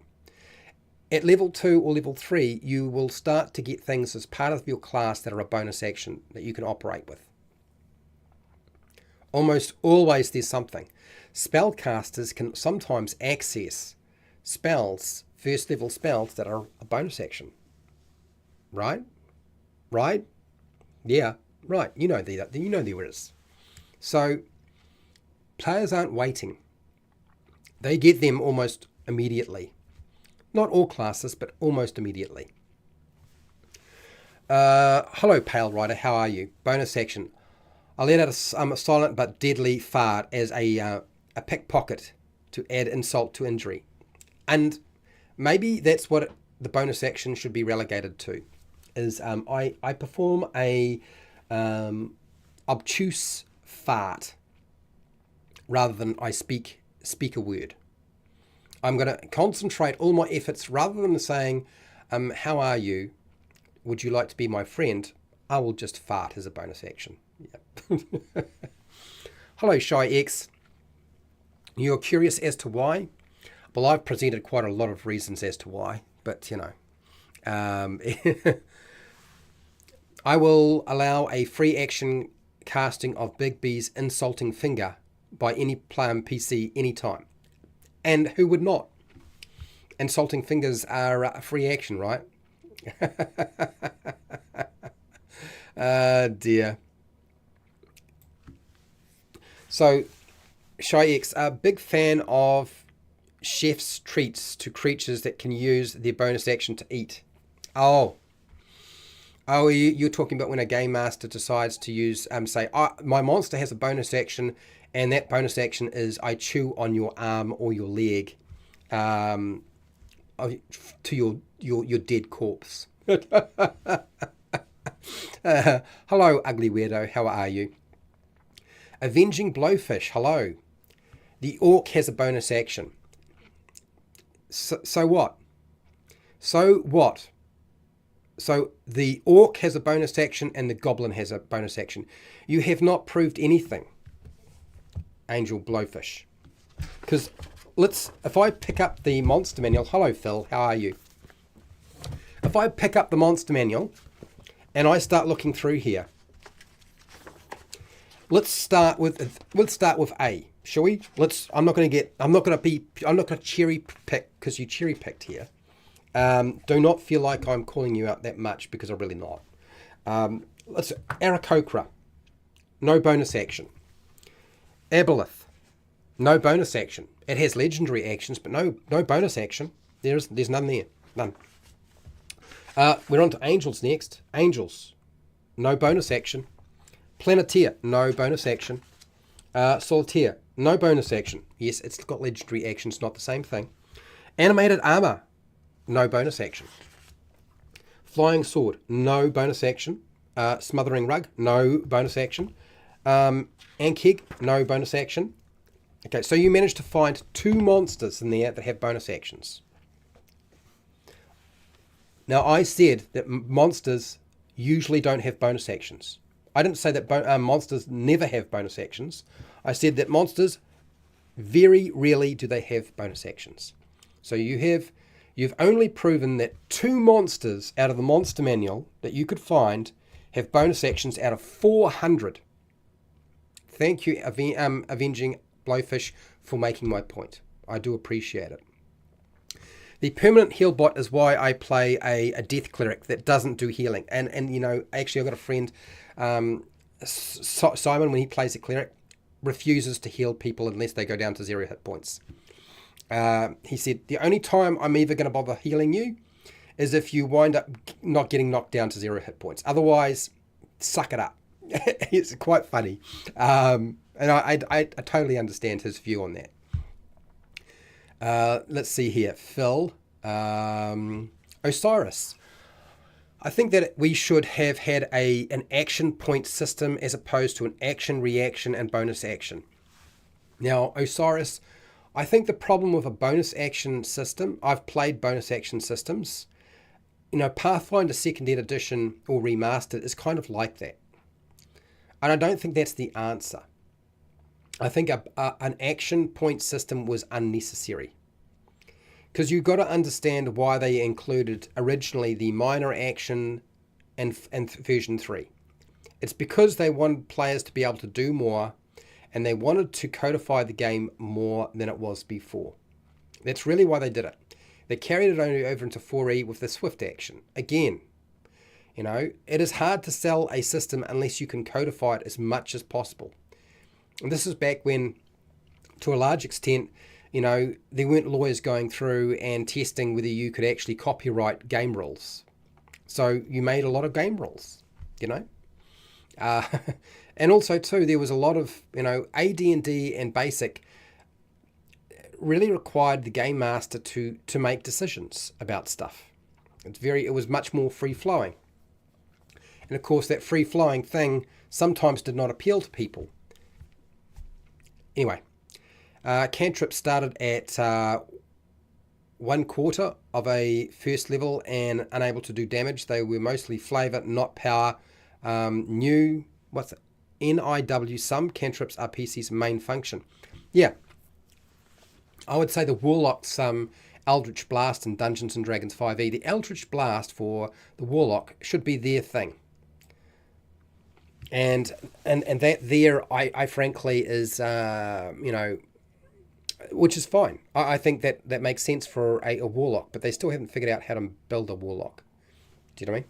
At level 2 or level 3, you will start to get things as part of your class that are a bonus action that you can operate with. Almost always there's something. Spellcasters can sometimes access spells, first level spells that are a bonus action. Right? Right? Yeah, right. You know there is. So players aren't waiting. They get them almost immediately. Not all classes, but almost immediately. Hello, Pale Rider. How are you? Bonus action. I let out a silent but deadly fart as a pickpocket to add insult to injury. And maybe that's what the bonus action should be relegated to. Is I perform a obtuse fart rather than I speak a word. I'm going to concentrate all my efforts rather than saying, how are you? Would you like to be my friend? I will just fart as a bonus action. Yep. Hello, Shy X. You're curious as to why? Well, I've presented quite a lot of reasons as to why, but you know. I will allow a free action casting of Big B's insulting finger by any player PC anytime. And who would not? Insulting fingers are a free action, right? Dear. So, Shy X, a big fan of chef's treats to creatures that can use their bonus action to eat. Oh, you're talking about when a game master decides to use, say, my monster has a bonus action, and that bonus action is I chew on your arm or your leg, to your dead corpse. Hello, ugly weirdo. How are you? Avenging Blowfish. Hello. The orc has a bonus action. So what? So what? So the orc has a bonus action and the goblin has a bonus action. You have not proved anything, Angel Blowfish. Because if I pick up the monster manual, hello Phil, how are you? If I pick up the monster manual and I start looking through here, let's start with A, shall we? I'm not going to cherry pick because you cherry picked here. Do not feel like I'm calling you out that much because I'm really not. Aarakocra, no bonus action. Aboleth, no bonus action. It has legendary actions, but no bonus action. There's none there. None. We're on to Angels next. Angels, no bonus action. Planeteer, no bonus action. Solitaire, no bonus action. Yes, it's got legendary actions, not the same thing. Animated Armor, no bonus action. Flying Sword, no bonus action. Smothering Rug, no bonus action. Ankeg, no bonus action. Okay, so you managed to find 2 monsters in there that have bonus actions. Now, I said that monsters usually don't have bonus actions. I didn't say that monsters never have bonus actions. I said that monsters, very rarely do they have bonus actions. So you've only proven that 2 monsters out of the monster manual that you could find have bonus actions out of 400. Thank you, Avenging Blowfish, for making my point. I do appreciate it. The permanent heal bot is why I play a death cleric that doesn't do healing. And you know, actually I've got a friend, Simon, when he plays a cleric, refuses to heal people unless they go down to 0 hit points. He said, the only time I'm ever going to bother healing you is if you wind up not getting knocked down to 0 hit points. Otherwise, suck it up. It's quite funny. And I totally understand his view on that. Let's see here. Phil. Osiris. I think that we should have had an action point system as opposed to an action, reaction, and bonus action. Now, Osiris, I think the problem with a bonus action system, I've played bonus action systems. You know, Pathfinder 2nd Edition or Remastered is kind of like that. And I don't think that's the answer. I think an action point system was unnecessary. Because you've got to understand why they included originally the minor action and version 3. It's because they wanted players to be able to do more, and they wanted to codify the game more than it was before. That's really why they did it. They carried it over into 4E with the swift action. Again, it is hard to sell a system unless you can codify it as much as possible. And this is back when, to a large extent, there weren't lawyers going through and testing whether you could actually copyright game rules. So you made a lot of game rules, and also too, there was a lot of, AD&D and BASIC really required the game master to make decisions about stuff. It was much more free flowing. And of course, that free flowing thing sometimes did not appeal to people. Anyway, cantrips started at 1/4 of a first level and unable to do damage. They were mostly flavor, not power. NIW, some cantrips are PC's main function. Yeah, I would say the Warlock's Eldritch Blast in Dungeons & Dragons 5e. The Eldritch Blast for the Warlock should be their thing. And that there, I frankly is, which is fine. I think that makes sense for a Warlock, but they still haven't figured out how to build a Warlock. Do you know what I mean?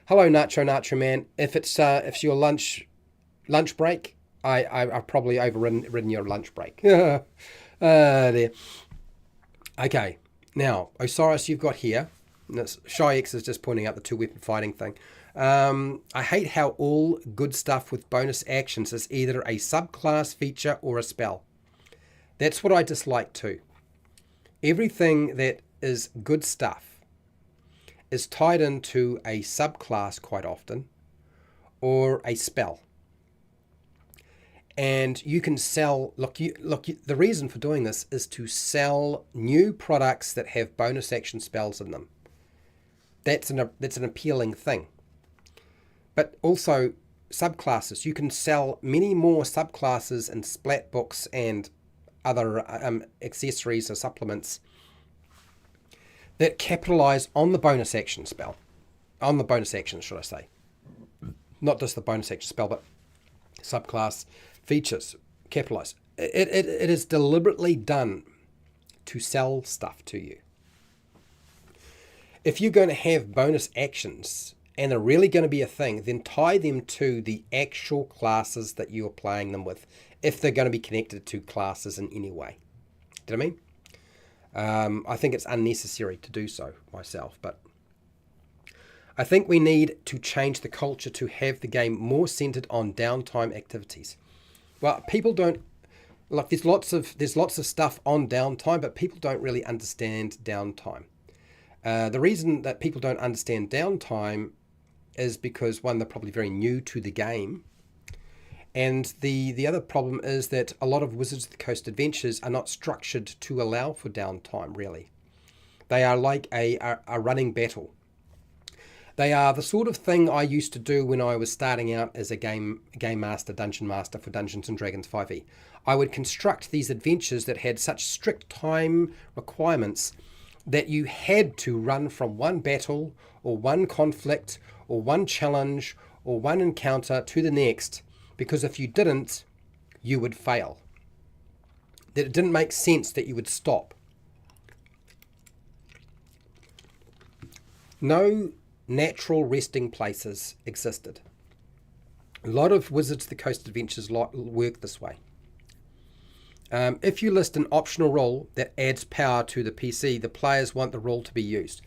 Hello, Nacho Man. If it's your lunch break, I've probably overridden your lunch break. There. Okay. Now, Osiris, you've got here. ShyX is just pointing out the 2-weapon fighting thing. I hate how all good stuff with bonus actions is either a subclass, feature, or a spell. That's what I dislike too. Everything that is good stuff is tied into a subclass quite often, or a spell. And you can sell, the reason for doing this is to sell new products that have bonus action spells in them. That's an appealing thing. But also subclasses. You can sell many more subclasses and splat books and other accessories or supplements that capitalize on the bonus action spell. On the bonus action, should I say. Not just the bonus action spell, but subclass features capitalize. It is deliberately done to sell stuff to you. If you're going to have bonus actions and they're really going to be a thing, then tie them to the actual classes that you're playing them with, if they're going to be connected to classes in any way. Do you know what I mean? I think it's unnecessary to do so myself, but I think we need to change the culture to have the game more centered on downtime activities. Well, people don't, like, there's lots of stuff on downtime, but people don't really understand downtime. The reason that people don't understand downtime is because, one, they're probably very new to the game. And the other problem is that a lot of Wizards of the Coast adventures are not structured to allow for downtime, really. They are like a running battle. They are the sort of thing I used to do when I was starting out as a game master, dungeon master for Dungeons & Dragons 5e. I would construct these adventures that had such strict time requirements that you had to run from one battle or one conflict or one challenge or one encounter to the next, because if you didn't, you would fail. That it didn't make sense that you would stop. No natural resting places existed. A lot of Wizards of the Coast adventures work this way. If you list an optional role that adds power to the PC, the players want the role to be used.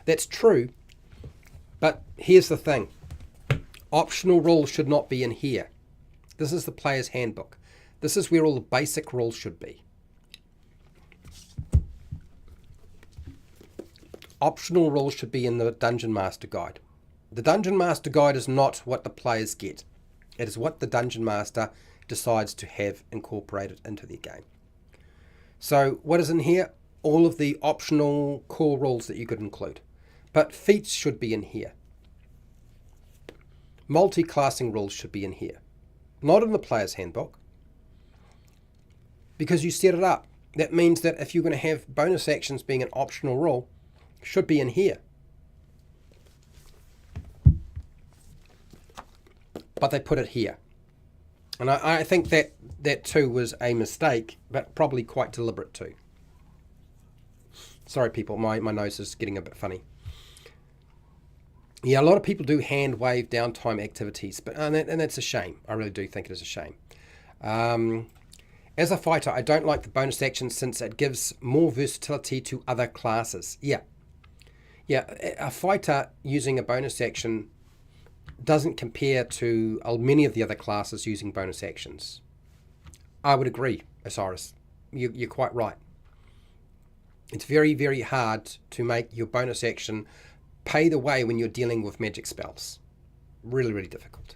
That's true, but here's the thing. Optional rules should not be in here. This is the player's handbook. This is where all the basic rules should be. Optional rules should be in the Dungeon Master Guide. The Dungeon Master Guide is not what the players get. It is what the Dungeon Master decides to have incorporated into their game. So what is in here? All of the optional core rules that you could include. But feats should be in here. Multi-classing rules should be in here. Not in the player's handbook. Because you set it up. That means that if you're going to have bonus actions being an optional rule, it should be in here. But they put it here. And I think that too was a mistake, but probably quite deliberate too. Sorry people, my nose is getting a bit funny. Yeah, a lot of people do hand wave downtime activities, but and that's a shame. I really do think it is a shame. As a fighter, I don't like the bonus action since it gives more versatility to other classes. Yeah, a fighter using a bonus action doesn't compare to many of the other classes using bonus actions. I would agree, Osiris. You're quite right. It's very, very hard to make your bonus action pay the way when you're dealing with magic spells. Really, really difficult.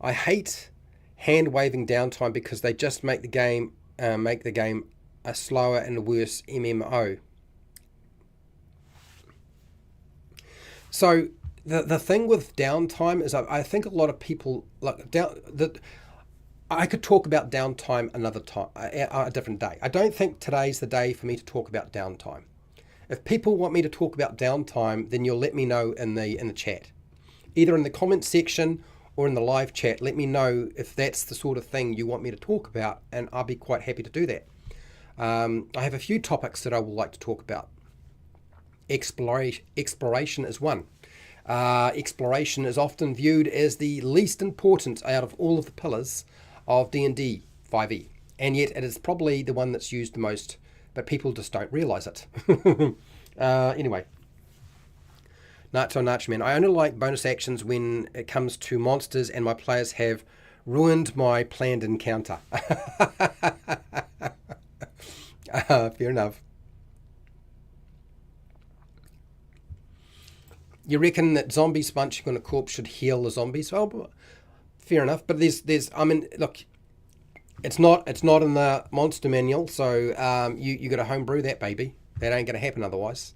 I hate hand waving downtime because they just make the game a slower and worse MMO. So the thing with downtime is I think a lot of people I could talk about downtime another time, a different day. I don't think today's the day for me to talk about downtime. If people want me to talk about downtime, then you'll let me know in the chat, either in the comments section or in the live chat. Let me know if that's the sort of thing you want me to talk about, and I'll be quite happy to do that. I have a few topics that I would like to talk about. Exploration is one. Exploration is often viewed as the least important out of all of the pillars of D&D 5e, and yet it is probably the one that's used the most, but people just don't realize it. Anyway, Nacho Man, I only like bonus actions when it comes to monsters and my players have ruined my planned encounter. Fair enough. You reckon that zombies munching on a corpse should heal the zombies? Well, fair enough. But there's I mean, look, it's not in the monster manual, so you got to homebrew that baby. That ain't going to happen otherwise.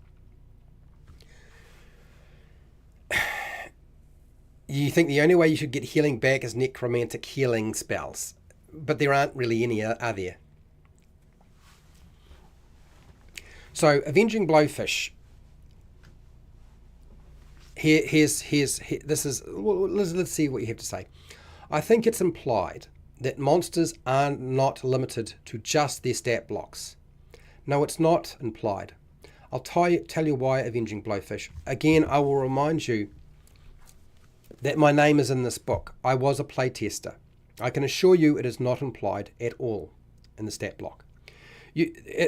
You think the only way you should get healing back is necromantic healing spells, but there aren't really any, are there? So, Avenging Blowfish. Here's this is. Well, let's see what you have to say. I think it's implied that monsters are not limited to just their stat blocks. No, it's not implied. I'll tell you why, Avenging Blowfish. Again, I will remind you that my name is in this book. I was a playtester. I can assure you it is not implied at all in the stat block.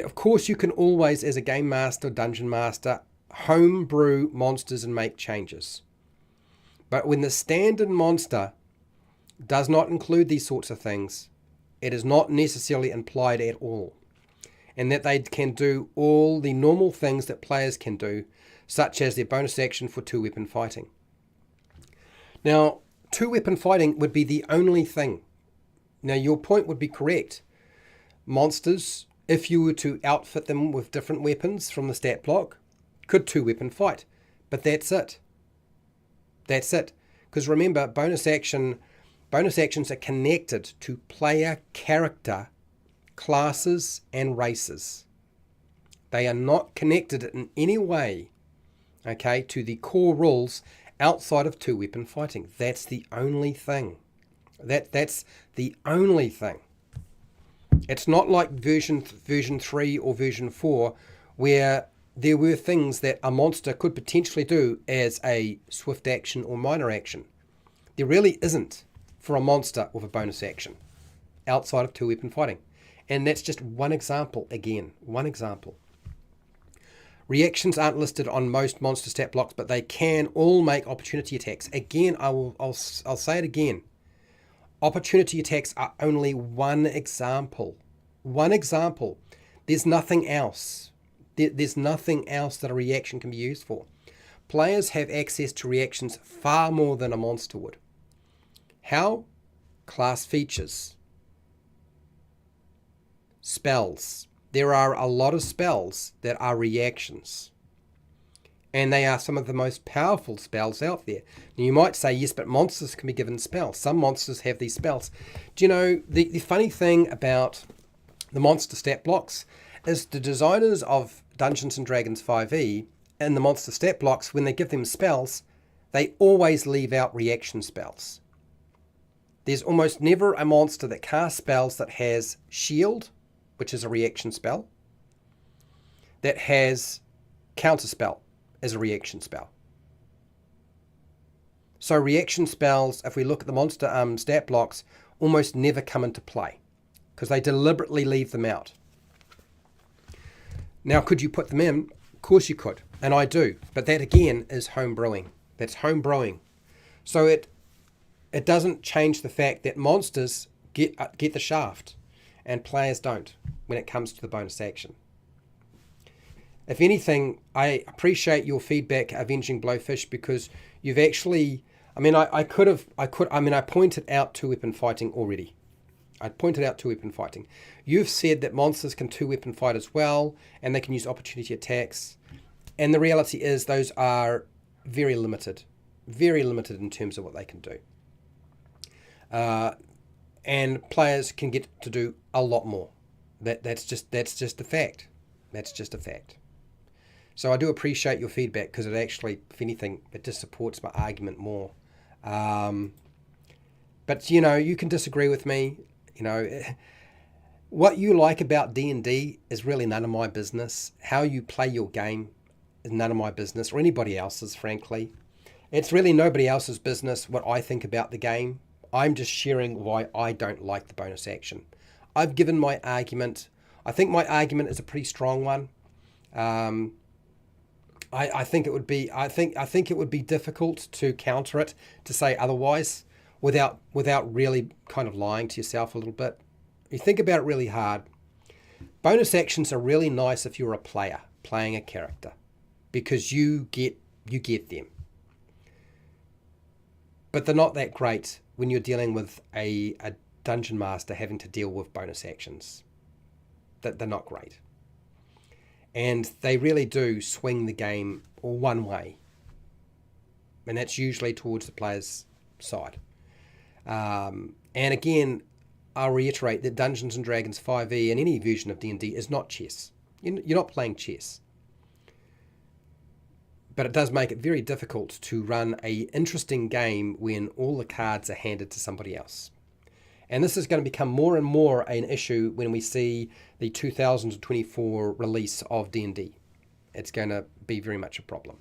Of course, you can always, as a game master, dungeon master, homebrew monsters and make changes. But when the standard monster does not include these sorts of things, it is not necessarily implied at all. And that they can do all the normal things that players can do, such as their bonus action for two-weapon fighting. Now, two-weapon fighting would be the only thing. Now, your point would be correct. Monsters, if you were to outfit them with different weapons from the stat block, could two-weapon fight. But that's it. That's it. Because remember, bonus actions are connected to player character, classes, and races. They are not connected in any way, okay, to the core rules outside of two-weapon fighting. That's the only thing. That's the only thing. It's not like version 3 or version 4 where there were things that a monster could potentially do as a swift action or minor action. There really isn't for a monster with a bonus action outside of two-weapon fighting. And that's just one example, again, one example. Reactions aren't listed on most monster stat blocks, but they can all make opportunity attacks. Again, I'll say it again. Opportunity attacks are only one example. One example. There's nothing else. There's nothing else that a reaction can be used for. Players have access to reactions far more than a monster would. How? Class features. Spells. There are a lot of spells that are reactions. And they are some of the most powerful spells out there. Now you might say, yes, but monsters can be given spells. Some monsters have these spells. Do you know, the funny thing about the monster stat blocks is the designers of Dungeons & Dragons 5e and the monster stat blocks, when they give them spells, they always leave out reaction spells. There's almost never a monster that casts spells that has shield, which is a reaction spell, that has counterspell as a reaction spell. So reaction spells, if we look at the monster stat blocks, almost never come into play because they deliberately leave them out. Now, could you put them in? Of course you could, and I do. But that again is home brewing. That's home brewing. So it doesn't change the fact that monsters get the shaft, and players don't when it comes to the bonus action. If anything, I appreciate your feedback, Avenging Blowfish, because you've actually, I pointed out two-weapon fighting already. I pointed out two-weapon fighting. You've said that monsters can two-weapon fight as well, and they can use opportunity attacks. And the reality is those are very limited in terms of what they can do. And players can get to do a lot more. That's just a fact. That's just a fact. So I do appreciate your feedback because it actually, if anything, it just supports my argument more. But, you can disagree with me. What you like about D&D is really none of my business. How you play your game is none of my business, or anybody else's, frankly. It's really nobody else's business what I think about the game. I'm just sharing why I don't like the bonus action. I've given my argument. I think my argument is a pretty strong one. I think it would be difficult to counter it, to say otherwise, without really kind of lying to yourself a little bit. You think about it really hard. Bonus actions are really nice if you're a player playing a character, because you get them. But they're not that great when you're dealing with a dungeon master having to deal with bonus actions. That they're not great. And they really do swing the game one way. And that's usually towards the player's side. And again, I'll reiterate that Dungeons & Dragons 5e and any version of D&D is not chess. You're not playing chess. But it does make it very difficult to run an interesting game when all the cards are handed to somebody else. And this is going to become more and more an issue when we see the 2024 release of D&D. It's going to be very much a problem.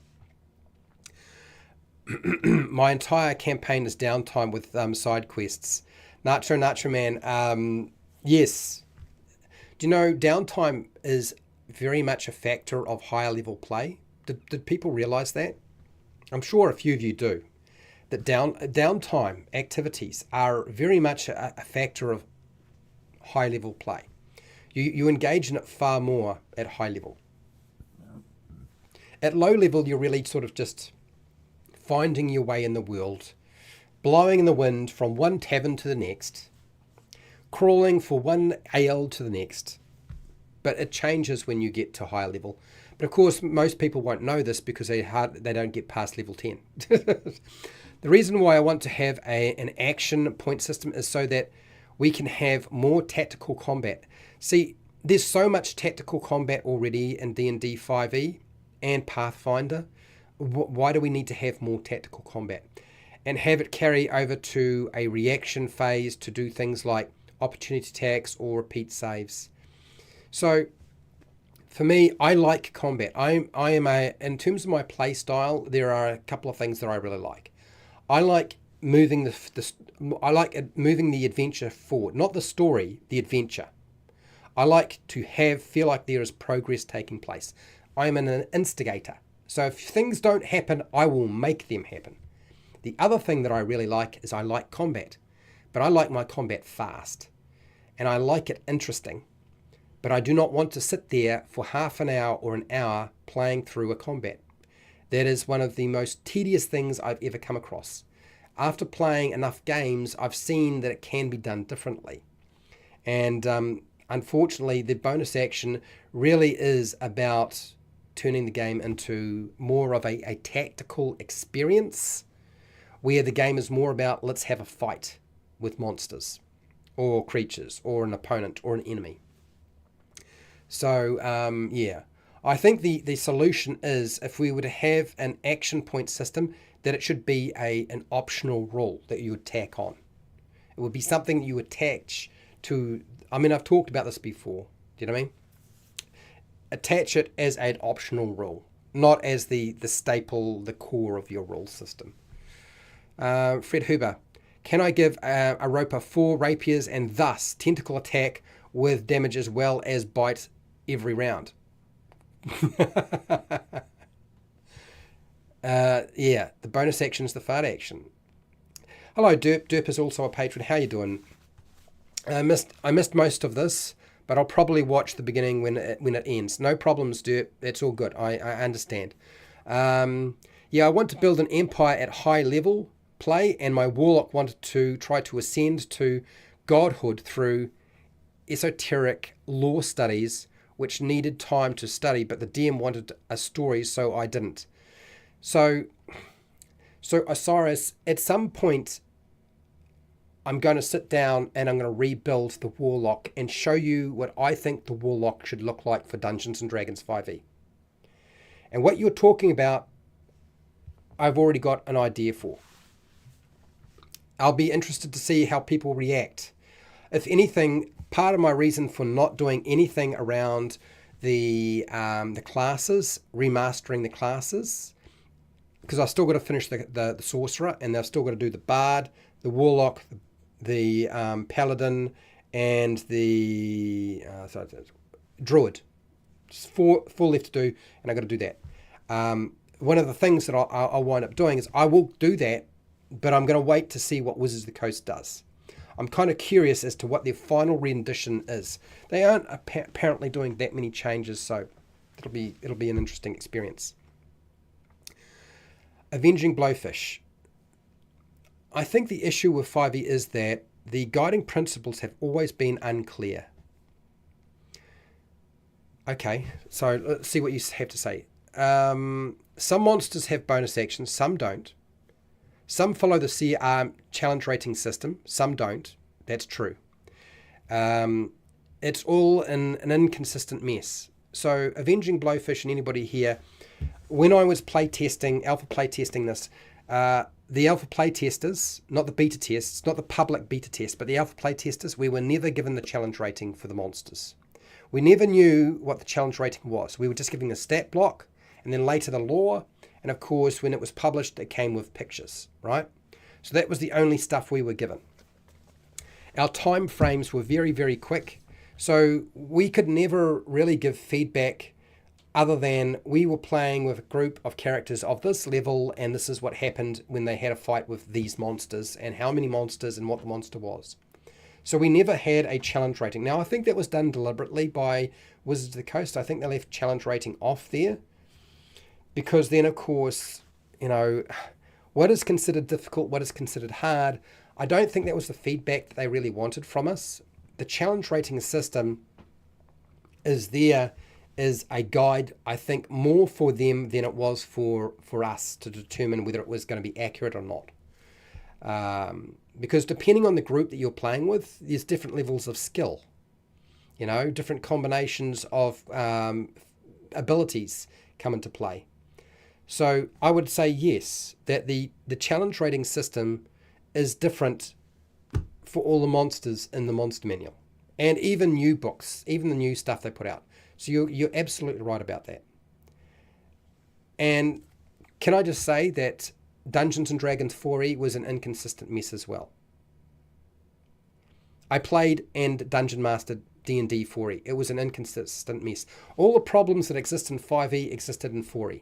My entire campaign is downtime with side quests. Nacho Man, yes. Do you know, downtime is very much a factor of higher level play? Did people realize that? I'm sure a few of you do. That downtime activities are very much a factor of high level play. You engage in it far more at high level. At low level, you're really sort of just finding your way in the world, blowing in the wind from one tavern to the next, crawling for one ale to the next. But it changes when you get to higher level. But of course, most people won't know this because they don't get past level 10. The reason why I want to have an action point system is so that we can have more tactical combat. See, there's so much tactical combat already in D&D 5e and Pathfinder. Why do we need to have more tactical combat? And have it carry over to a reaction phase to do things like opportunity attacks or repeat saves. So, for me, I like combat. In terms of my play style, there are a couple of things that I really like. I like moving moving the adventure forward, not the story, the adventure. I like to feel like there is progress taking place. I am an instigator. So if things don't happen, I will make them happen. The other thing that I really like is I like combat, but I like my combat fast, and I like it interesting. But I do not want to sit there for half an hour or an hour playing through a combat. That is one of the most tedious things I've ever come across. After playing enough games, I've seen that it can be done differently. And unfortunately, the bonus action really is about turning the game into more of a tactical experience where the game is more about let's have a fight with monsters or creatures or an opponent or an enemy. So, yeah, I think the solution is if we were to have an action point system, that it should be an optional rule that you would tack on. It would be something you attach to. I mean, I've talked about this before. Do you know what I mean? Attach it as an optional rule, not as the staple, the core of your rule system. Fred Huber, can I give a roper 4 rapiers and thus tentacle attack with damage as well as bite every round? Yeah, the bonus action is the fart action. Hello, Derp. Derp is also a patron. How you doing? I missed most of this, but I'll probably watch the beginning when it ends. No problems, Derp. It's all good. I understand. Yeah, I want to build an empire at high level play, and my warlock wanted to try to ascend to godhood through esoteric lore studies, which needed time to study, but the DM wanted a story, so I didn't. So Osiris, at some point, I'm going to sit down and I'm going to rebuild the Warlock and show you what I think the Warlock should look like for Dungeons & Dragons 5e. And what you're talking about, I've already got an idea for. I'll be interested to see how people react. If anything, part of my reason for not doing anything around the classes, remastering the classes, because I've still got to finish the sorcerer, and I've still got to do the bard, the warlock, the paladin, and the druid. Just four left to do, and I've got to do that. One of the things that I'll wind up doing is I will do that, but I'm going to wait to see what Wizards of the Coast does. I'm kind of curious as to what their final rendition is. They aren't apparently doing that many changes, so it'll be an interesting experience. Avenging Blowfish. I think the issue with 5e is that the guiding principles have always been unclear. Okay, so let's see what you have to say. Some monsters have bonus actions, some don't. Some follow the CR challenge rating system, some don't. That's true. It's all an inconsistent mess. So Avenging Blowfish and anybody here, when I was alpha playtesting this, the alpha playtesters, not the beta tests, not the public beta test, but the alpha playtesters, we were never given the challenge rating for the monsters. We never knew what the challenge rating was. We were just given a stat block, and then later the lore, and of course when it was published it came with pictures, right? So that was the only stuff we were given. Our time frames were very, very quick, so we could never really give feedback other than we were playing with a group of characters of this level, and this is what happened when they had a fight with these monsters, and how many monsters and what the monster was. So we never had a challenge rating. Now, I think that was done deliberately by Wizards of the Coast. I think they left challenge rating off there, because then, of course, you know, what is considered difficult, what is considered hard, I don't think that was the feedback that they really wanted from us. The challenge rating system is there as a guide, I think, more for them than it was for us to determine whether it was going to be accurate or not. Because depending on the group that you're playing with, there's different levels of skill. You know, different combinations of abilities come into play. So I would say yes, that the challenge rating system is different for all the monsters in the monster manual. And even new books, even the new stuff they put out. So you're absolutely right about that. And can I just say that Dungeons & Dragons 4e was an inconsistent mess as well. I played and Dungeon Mastered D&D 4e. It was an inconsistent mess. All the problems that exist in 5e existed in 4e.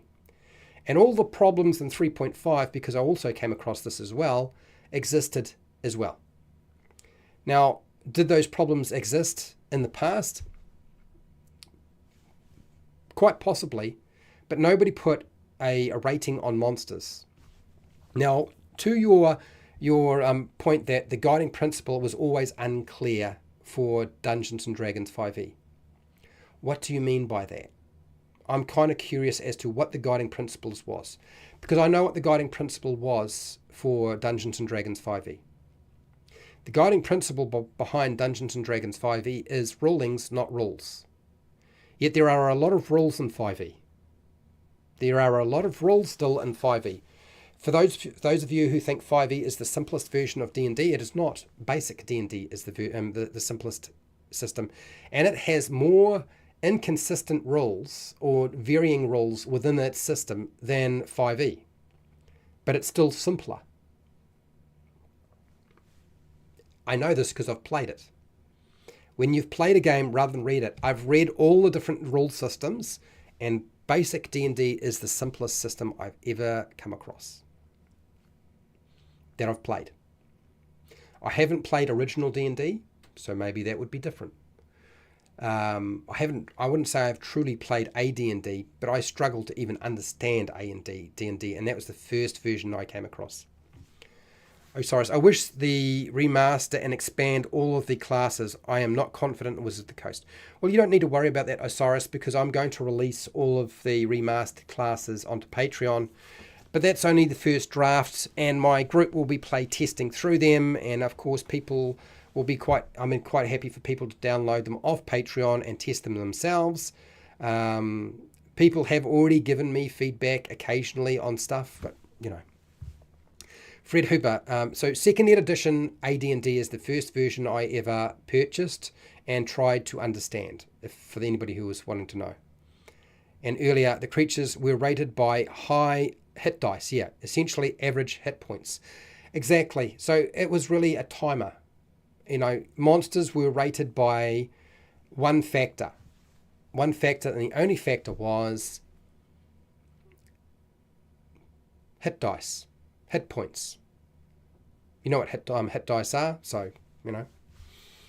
And all the problems in 3.5, because I also came across this as well, existed as well. Now, did those problems exist in the past? Quite possibly, but nobody put a rating on monsters. Now, to your point that the guiding principle was always unclear for Dungeons & Dragons 5e. What do you mean by that? I'm kind of curious as to what the guiding principles was, because I know what the guiding principle was for Dungeons and Dragons 5e. The guiding principle behind Dungeons and Dragons 5e is rulings, not rules. Yet there are a lot of rules in 5e. There are a lot of rules still in 5e. For those of you who think 5e is the simplest version of D&D, it is not. Basic D&D is the simplest system, and it has more inconsistent rules or varying rules within its system than 5e, but it's still simpler. I know this because I've played it. When you've played a game rather than read it, I've read all the different rule systems, and basic D&D is the simplest system I've ever come across that I've played. I haven't played original D&D, so maybe that would be different. I wouldn't say I've truly played a D&D, but I struggled to even understand D&D, and that was the first version I came across. Osiris, I wish the remaster and expand all of the classes. I am not confident in Wizards of the Coast. Well, you don't need to worry about that, Osiris, because I'm going to release all of the remastered classes onto Patreon. But that's only the first drafts, and my group will be play testing through them, and of course people will be quite happy for people to download them off Patreon and test them themselves. People have already given me feedback occasionally on stuff, but you know. Fred Hooper, so second edition AD&D is the first version I ever purchased and tried to understand, for anybody who was wanting to know. And earlier, the creatures were rated by high hit dice, yeah, essentially average hit points. Exactly, so it was really a timer. You know, monsters were rated by one factor, and the only factor was hit dice. Hit points. You know what hit dice are, so, you know.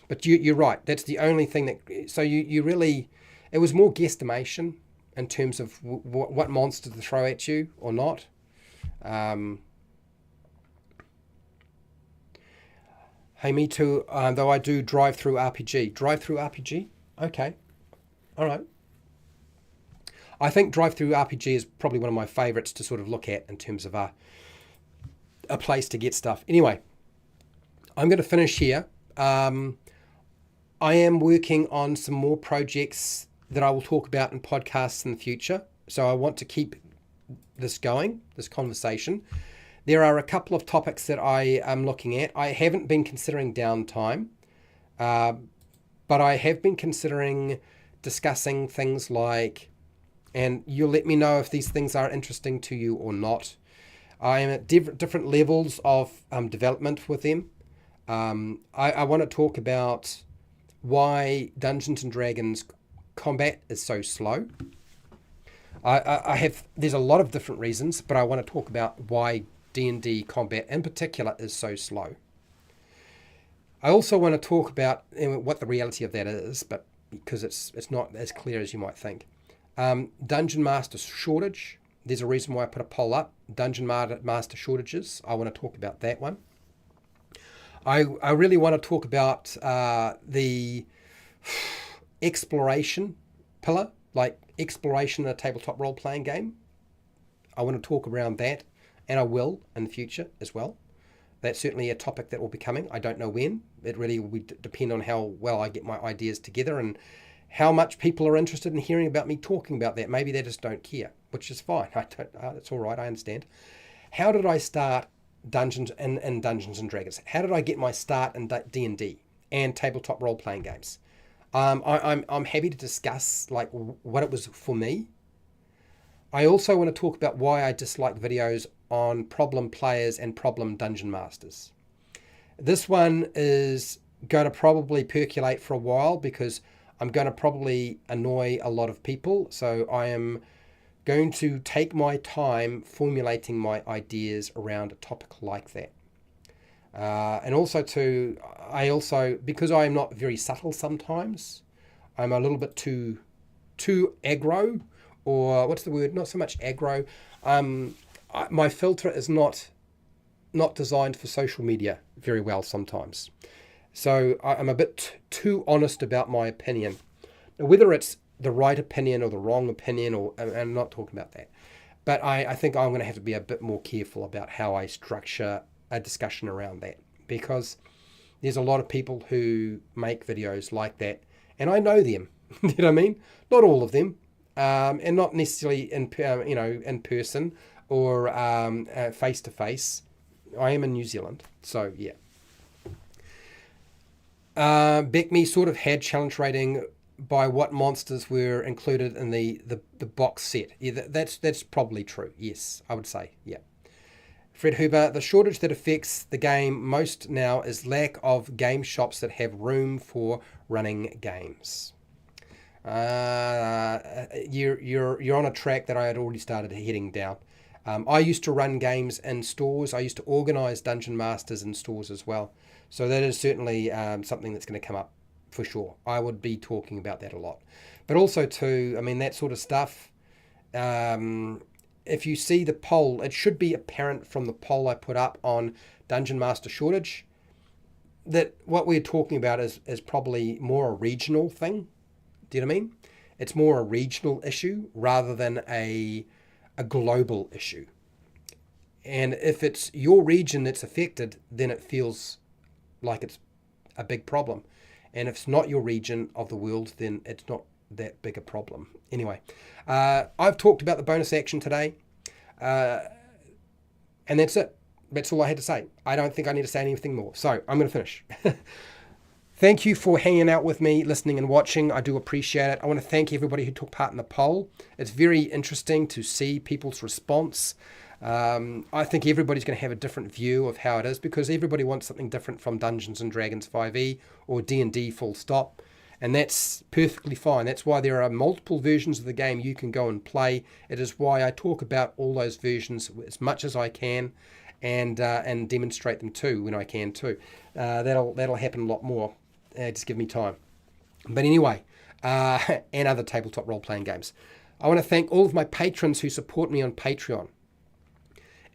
But you're right, that's the only thing that... So you really... It was more guesstimation in terms of what monster to throw at you or not. Hey, me too, though I do drive-through RPG. Drive-through RPG? Okay. All right. I think drive-through RPG is probably one of my favourites to sort of look at in terms of a place to get stuff. Anyway, I'm going to finish here. I am working on some more projects that I will talk about in podcasts in the future. So I want to keep this going, this conversation. There are a couple of topics that I am looking at. I haven't been considering downtime, but I have been considering discussing things like, and you'll let me know if these things are interesting to you or not. I am at different levels of development with them. I want to talk about why Dungeons and Dragons combat is so slow. There's a lot of different reasons, but I want to talk about why D&D combat in particular is so slow. I also want to talk about what the reality of that is, but because it's not as clear as you might think. Dungeon Master shortage. There's a reason why I put a poll up. Dungeon Master shortages. I want to talk about that one. I really want to talk about the exploration pillar, like exploration in a tabletop role-playing game. I want to talk around that, and I will in the future as well. That's certainly a topic that will be coming. I don't know when. It really will depend on how well I get my ideas together and how much people are interested in hearing about me talking about that. Maybe they just don't care, which is fine. It's all right. I understand. How did I start Dungeons and Dragons? How did I get my start in D&D and tabletop role-playing games? I'm happy to discuss like what it was for me. I also want to talk about why I dislike videos on problem players and problem dungeon masters. This one is going to probably percolate for a while because I'm going to probably annoy a lot of people. So I am going to take my time formulating my ideas around a topic like that. And also because I am not very subtle sometimes, I'm a little bit too aggro, or what's the word? Not so much aggro. My filter is not designed for social media very well sometimes. So I'm a bit too honest about my opinion. Now, whether it's the right opinion or the wrong opinion, or I'm not talking about that. But I think I'm going to have to be a bit more careful about how I structure a discussion around that, because there's a lot of people who make videos like that, and I know them. You know what I mean? Not all of them, and not necessarily in person or face to face. I am in New Zealand, so yeah. Beckme sort of had challenge rating by what monsters were included in the box set. Yeah, that's probably true. Yes, I would say, yeah. Fred Huber, the shortage that affects the game most now is lack of game shops that have room for running games. You're on a track that I had already started heading down. I used to run games in stores. I used to organise Dungeon Masters in stores as well. So that is certainly something that's going to come up for sure. I would be talking about that a lot. But also too, I mean, that sort of stuff, if you see the poll, it should be apparent from the poll I put up on Dungeon Master shortage that what we're talking about is probably more a regional thing. Do you know what I mean? It's more a regional issue rather than a global issue. And if it's your region that's affected, then it feels like it's a big problem. And if it's not your region of the world, then it's not that big a problem. Anyway, I've talked about the bonus action today. And that's it. That's all I had to say. I don't think I need to say anything more. So I'm going to finish. Thank you for hanging out with me, listening and watching. I do appreciate it. I want to thank everybody who took part in the poll. It's very interesting to see people's response. I think everybody's going to have a different view of how it is, because everybody wants something different from Dungeons & Dragons 5e or D&D full stop. And that's perfectly fine. That's why there are multiple versions of the game you can go and play. It is why I talk about all those versions as much as I can, and demonstrate them too when I can too. That'll happen a lot more. Just give me time. But anyway, and other tabletop role-playing games. I want to thank all of my patrons who support me on Patreon.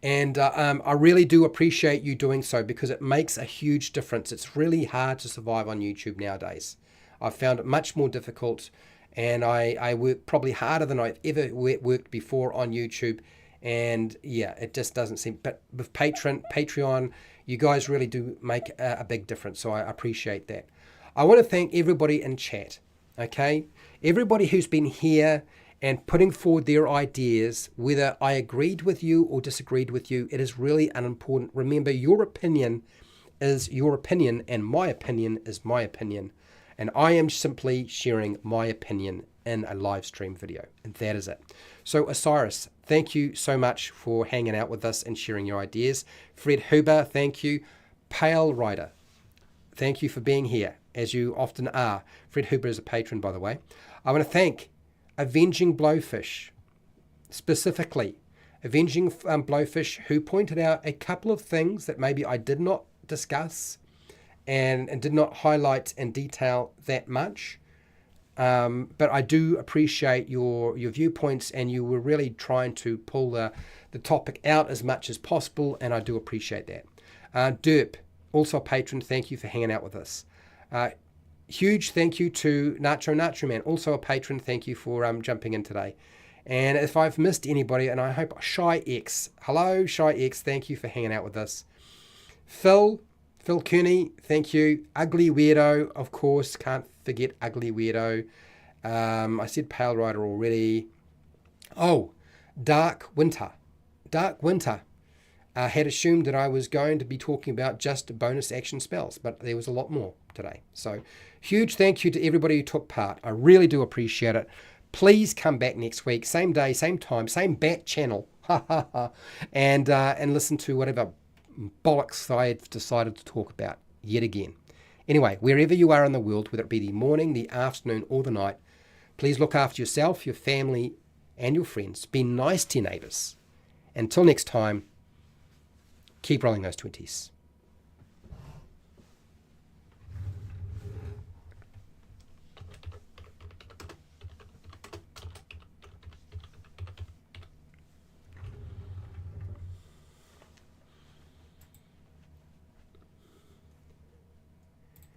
And I really do appreciate you doing so, because it makes a huge difference. It's really hard to survive on YouTube nowadays. I've found it much more difficult, and I work probably harder than I've ever worked before on YouTube. And yeah, it just doesn't seem, but with Patreon, you guys really do make a big difference. So I appreciate that. I want to thank everybody in chat. Okay. Everybody who's been here and putting forward their ideas, whether I agreed with you or disagreed with you, it is really unimportant. Remember, your opinion is your opinion, and my opinion is my opinion. And I am simply sharing my opinion in a live stream video, and that is it. So Osiris, thank you so much for hanging out with us and sharing your ideas. Fred Huber, thank you. Pale Rider, thank you for being here, as you often are. Fred Huber is a patron, by the way. I want to thank Avenging Blowfish, specifically Avenging Blowfish, who pointed out a couple of things that maybe I did not discuss and did not highlight in detail that much. But I do appreciate your viewpoints, and you were really trying to pull the topic out as much as possible, and I do appreciate that. Derp, also a patron, thank you for hanging out with us. Huge thank you to Nacho Man, also a patron, thank you for jumping in today. And if I've missed anybody, and I hope Shy X, hello Shy X, thank you for hanging out with us. Phil Cooney, thank you. Ugly Weirdo, of course, can't forget Ugly Weirdo. I said Pale Rider already. Oh, Dark Winter. Had assumed that I was going to be talking about just bonus action spells, but there was a lot more today. So huge thank you to everybody who took part. I really do appreciate it. Please come back next week, same day, same time, same back channel, and listen to whatever bollocks I've decided to talk about yet again. Anyway, wherever you are in the world, whether it be the morning, the afternoon, or the night, please look after yourself, your family, and your friends. Be nice to your neighbours. Until next time, keep rolling those 20s.